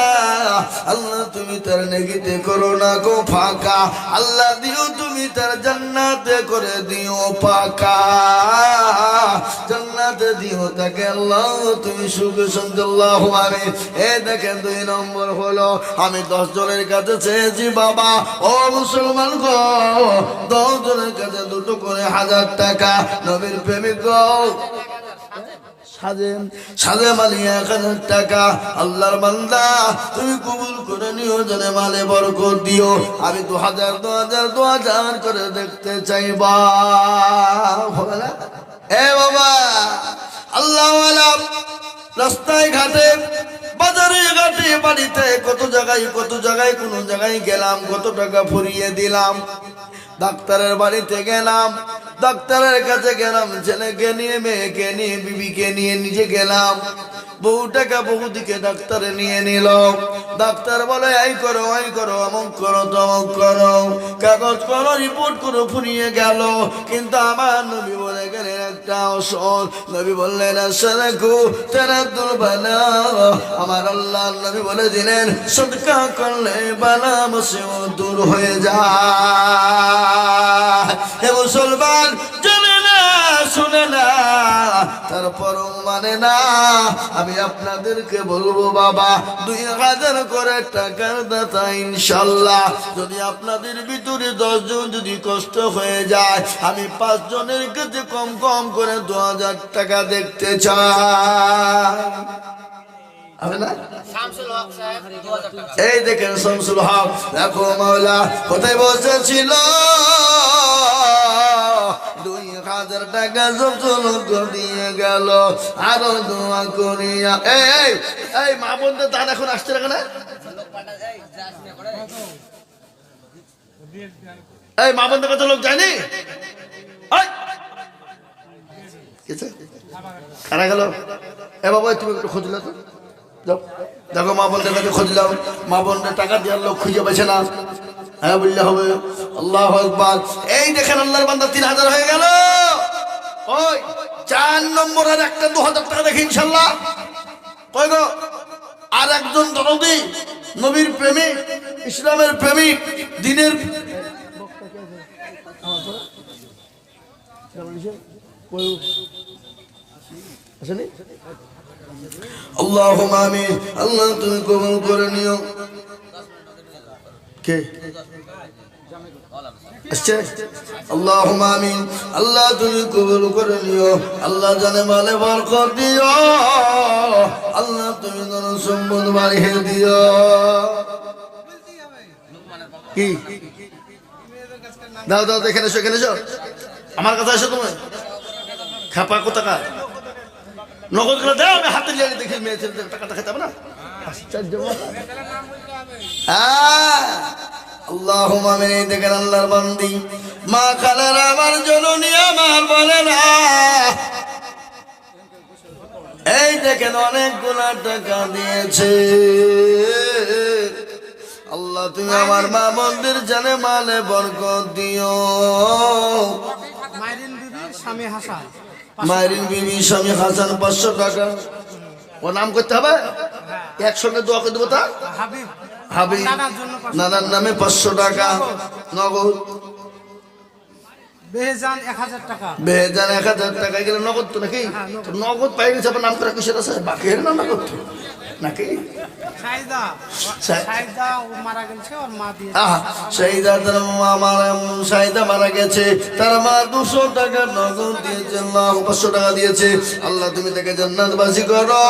আল্লাহ তুমি তার নেকিতে করো না গো ফাঁকা আল্লাহ দিও তুমি তার জান্নাতে করে দিও পাকা জান্নাতে দিও তাকে আল্লাহ তুমি সুখ শান্তি আল্লাহু আমিন এই দেখেন 2 নম্বর হলো আমি 10 জনের কাছে চেয়েছি বাবা ও মুসলমান গো 10 জনের কাছে দুটো করে 1000 টাকা নবীর প্রেমিক গো সাজেম আলী 1000 টাকা আল্লাহর বান্দা তুমি কবুল করে নিও জানে মালে বরকত দিও আমি 2000 করে দেখতে চাইবা হবে না এ বাবা আল্লাহ ওয়ালা রাস্তায় ঘাটে বাজারে ঘাটে বাড়িতে কত জায়গায় কোন জায়গায় গেলাম কত টাকা ফুরিয়ে দিলাম ডাক্তারের বাড়িতে গেলাম ডাক্তারের কাছে গেলাম ছেলেকে নিয়ে মেয়েকে নিয়ে বিবিকে নিয়ে নিজে গেলাম বহু টাকা বহু দিকে ডাক্তারে নিয়ে নিল ডাক্তার বলে এই করো অমুক করো তমুক করো কাগজ করো রিপোর্ট করো ফুরিয়ে গেল কিন্তু আমার নবী বলে গেলেন একটা ঔষধ নবী বললেন আসসালাকু তারাদুল বালা আমার আল্লাহ নবী বলে দিলেন সদকা করলে বালা মুসিবত দূর হয়ে যায় হে মুসলমান জানে না শুনে না তারপরও মানে না আমি আপনাদেরকে বলবো বাবা 2000 করে টাকার দাতা ইনশাআল্লাহ যদি আপনাদের ভিতরে 10 জন যদি কষ্ট হয়ে যায় আমি 5 জনের কাছে কম করে 2000 টাকা দেখতে চাই হবে না শামসুল হক সাহেব 2000 টাকা এই দেখেন শামসুল হক দেখো মাওলা কোথায় বসেছিল 2000 টাকা জমজম দিয়ে গেল আরো দোয়া করিয়া এই মা বোনদের দান এখন আসছে না কেন লোক পাঠা যায় যাস না করে এই মা বোনদের কাছে লোক যায়নি কিছু খারা গেল এ বাবা তুমি একটু খুঁজলে তো যাও দেখো মা বোনদের কাছে খুঁজলাম মা বোনদের টাকা দেওয়ার লোক খুঁজে পেয়েছে না হ্যাঁ বললে হবে আল্লাহু আকবার এই দেখেন আল্লাহর বান্দা 3000 হয়ে গেল ওই 4 নম্বরের একটা 2000 টাকা দেখি ইনশাআল্লাহ কই গো আর একজন দরদি নবীর প্রেমিক ইসলামের প্রেমিক দ্বীনের আল্লাহুম্মা আমিন আল্লাহ তুমি কবুল করে নিও কে আসছে আল্লাহুম্মা আমিন আল্লাহ তুমি কবুল করে নিও আল্লাহ জানে মালে বরকত দিও আল্লাহ তুমি ধন সম্পদ বাড়িয়ে দিও কি দাও এখানে এসো আমার কাছে এসো তুমি খাপা কোথাকার নগদ করে দাও আমি হাতে নিয়ে দেখি মেয়ে ছেলেদের টাকাটা খেতে হবে না আশ্চর্য আল্লাহুম্মা আমিন দেখেন আল্লাহর বান্দি মা খালার আমার জননী আমার বলে না এই দেখেন অনেকগুলা টাকা দিয়েছে আল্লাহ তুমি আমার মা বোনদের জানে মালে বরকত দিও মায়ের বিবি স্বামী হাসান 500 টাকা ও নাম করতে হবে একসঙ্গে দোয়া করে দেবো তা হাবিব নানার নামে 500 টাকা নগদ বেহজান 1000 টাকা বেহজান 1000 টাকা গেলে নগদ তো নাকি নগদ পাই গেছে আপনার নাম করা কিসের আছে বাকি না নগদ নাকি শাহিদা মারা গেছে ওর মা দিয়ে শাহিদা মারা গেছে তার মা 200 টাকা নগদ দিয়েছে আল্লাহ 500 টাকা দিয়েছে আল্লাহ তুমি তাকে জান্নাতবাসী করো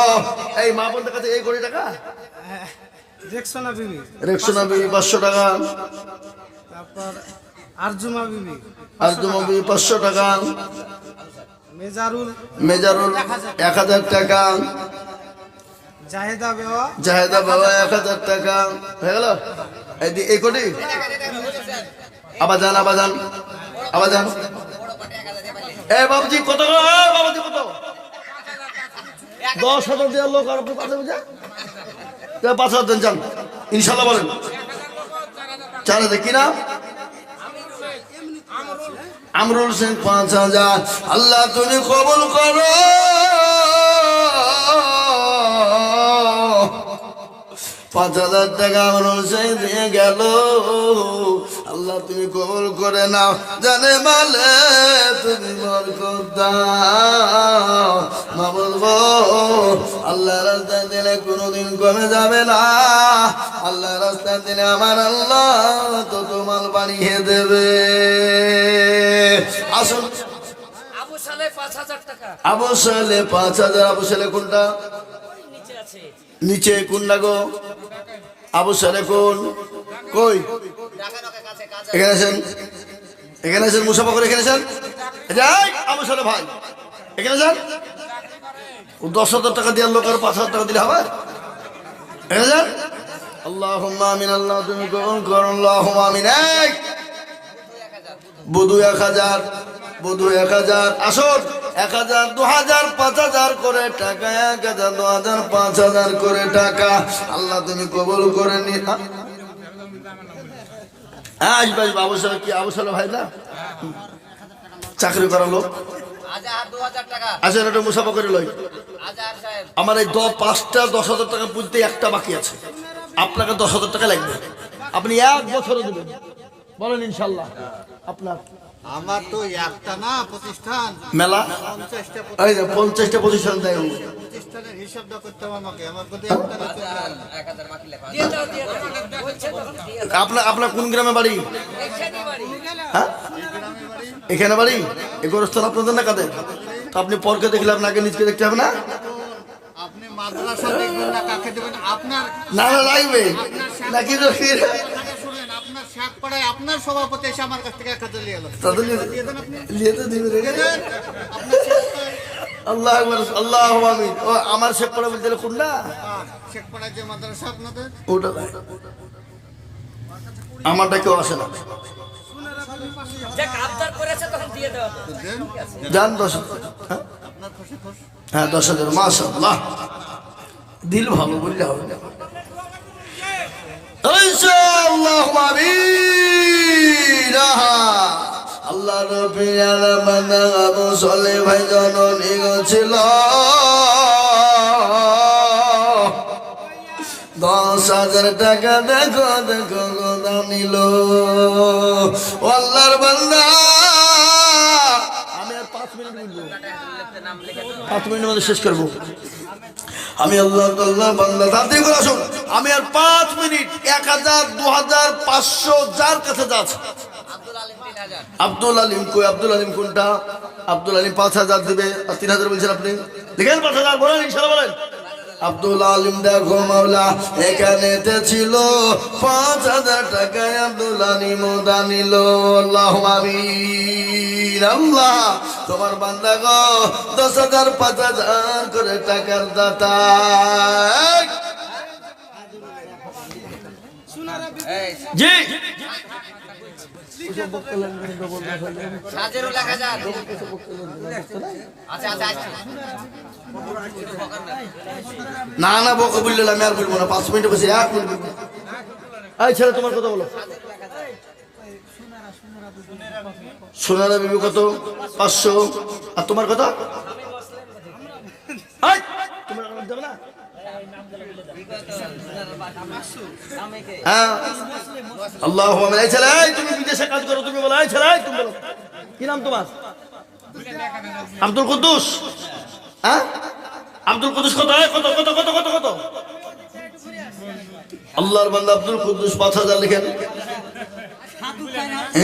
এই মা বোনদের কাছে এই কোটি টাকা রেক্সোনা বিবি, রেক্সোনা বিবি 500 টাকা, তারপর আরজুমা বিবি, আরজুমা বিবি 500 টাকা, মেজারুল মেজারুল 1000 টাকা, জাহেদা বেওয়া, জাহেদা বাবা 1000 টাকা। হয়ে গেল এই কোটি। আবার যান আবার যান আবার যান। এ বাবুজি কত গো? বাবুজি কত? 10,000 দেওয়ার লোক আর আপনি 5,000 বুঝা? 5,000 দেন যান ইনশাল্লাহ বলেন। 4,000 কি না? আমরুল সিং 5,000। আল্লাহ তুমি কবুল করো। 5,000 টাকা আমরুল সিং দিয়ে গেল। আল্লাহ তুমি কবুল করে নাও, জানে মালে তুমি বরকত দাও। মাবুদ গো, আল্লাহ রাস্তায় দিলে কোনোদিন কমে যাবে না। আল্লাহ রাস্তায় দিলে আমার আল্লাহ তো তোমার বানিয়ে দেবে। আসুন আবু সালে 5,000 টাকা আবু সালে 5,000। আবু সালে কোনটা? নিচে আছে। নিচে কোনটা গো? আবু সালে কোন? কই? এখানে আছেন, এখানে আছেন, মুসাফা করে এখানে আছেন। যাই আবু সালে ভাই এখানে যান। 10,000 টাকা দেওয়ার লোক আর 5,000 টাকা দিলে হবে? এখানে যান। আল্লাহুম্মা আমিন। আল্লাহ তুমি কবুল করো। আল্লাহুম্মা আমিন। বুধু 1,000, বুধু 1,000। আসুন 1,000, 2,000, 5,000 করে টাকা। 1,000, 2,000, 5,000 করে টাকা। আল্লাহ তুমি কবুল করে নি। হ্যাঁ আসবে আসবে। আবু সালে কি? আবু সালে ভাই না চাকরি করা লোক। আজহার 2,000 টাকা। আসেন একটা মুসাফা করে লই। আজহার সাহেব আমার এই 5টা 10,000 টাকা বুঝতে একটা বাকি আছে। আপনাকে 10,000 টাকা লাগবে। আপনি 1 বছরে দেবেন বলেন ইনশাল্লাহ। আপনার আমার তো একটা না প্রতিষ্ঠান, মেলা 50টা এই যে 50টা প্রতিষ্ঠান দেয়। প্রতিষ্ঠানের হিসাবটা করতে হবে আমাকে। আমার প্রতি একটা না চলবে না। 1000 বাকি লেখা দিয়ে দাও দিয়ে দাও বলছে তো দিয়ে দাও। আপনার আপনার কোন গ্রামে বাড়ি? এখানে বাড়ি হ্যাঁ এখানে বাড়ি। এই গোরস্থান আপনাদের না কাদের? তো আপনি পরকে দেখলে আপনাকে নিজকে দেখতে হবে না? আপনি মাদ্রাসা দেখবেন না, কাকে দেবেন? আপনার না না লাগবে নাকি? কথাটা শুনেন, আপনার শাক পাড়ায় আপনার সভাপতি এসে আমার কাছ থেকে 1,000 নিয়ে গেল। তাদের দিয়ে দেন আপনি। লিয়েতে দিবে রে। দেন। আপনার শেখ- আল্লাহ আকবার। আল্লাহ আমিন। ও আমার শেখ পড়া বলতে কোনটা? শেখ পাড়ায় যে মাদ্রাসা আপনাদের, ওটা আমারটা কেউ আসে না। যে কাবদার করেছে তখন দিয়ে দাও। দেন। যান 10,000। হ্যাঁ আপনার খুশি খুশ। হ্যাঁ 10,000 মাশাআল্লাহ। দিল ভালো বললে হবে না। আল্লাহুম্মা আমিন। আল্লাহ রাব্বিল আলামিন আবু সালে ভাই জননী ছিল 10,000 টাকা। দেখো দেখো গোদা নিল। ও আল্লাহর বান্দা, আমি আর 5 মিনিট বলবো। 5 মিনিটের মধ্যে শেষ করবো। আমি আল্লাহ আল্লাহ বান্দা তাড়াতাড়ি করে আসুন। আমি আর 5 মিনিট। 1,000, 2,000, 500 যার কাছে যাচ্ছে। আব্দুল আলিম 3000 আব্দুল আলিম কই? আব্দুল আলিম কোনটা? আব্দুল আলিম 5,000 দেবে আর 3,000 বলছেন আপনি। দেখেন 5,000 বলেন ইনশাআল্লাহ বলেন। আব্দুল আলিম দেখো মাওলা এখানে ছিল 5,000 টাকায় আব্দুল আলিম দানিল। আল্লাহুম্মা আমিন। আল্লাহ তোমার বান্দা গো 10,000, 5,000 করে টাকার দাতা। এই জি সাজেরও 1000 আচ্ছা আচ্ছা আচ্ছা না না বকে বললে আমি আর বলবো না। 5 মিনিট বসে 1 মিনিট বলবো। এই ছেলে তোমার কথা বলো। সোনারা বিবি কত? 500। আর তোমার কথা? এই, তোমার কথা যাবে না? হ্যাঁ আল্লাহু আকবার। এই ছেলে এই তুমি বিদেশে কাজ করো, তুমি বলো। এই ছেলে এই তুমি বলো কি নাম তোমার? আব্দুল কুদ্দুস। হ্যাঁ আব্দুল কুদ্দুস কত? কত কত কত কত কত? আল্লাহর বান্দা আব্দুল কুদ্দুস 5,000 লিখেন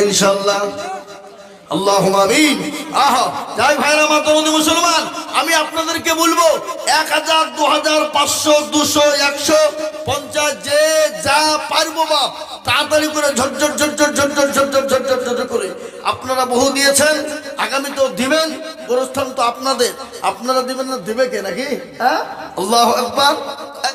ইনশাআল্লাহ। আল্লাহুম্মা আমিন। আহা যাই ভাইরা আমার তরুণী মুসলমান, আমি আপনাদেরকে বলবো 1,000, 2,000, 500, 200, 150 যে যা পারবো বাপ তাড়াতাড়ি করে ঝরঝর ঝরঝর ঝরঝর ঝরঝর ঝরঝর ঝরঝর করে আপনারা বহু দিয়েছেন, আগামীতেও দিবেন। গোরস্থান তো আপনাদের, আপনারা দিবেন না, দিবে কে নাকি? হ্যাঁ, আল্লাহু আকবার।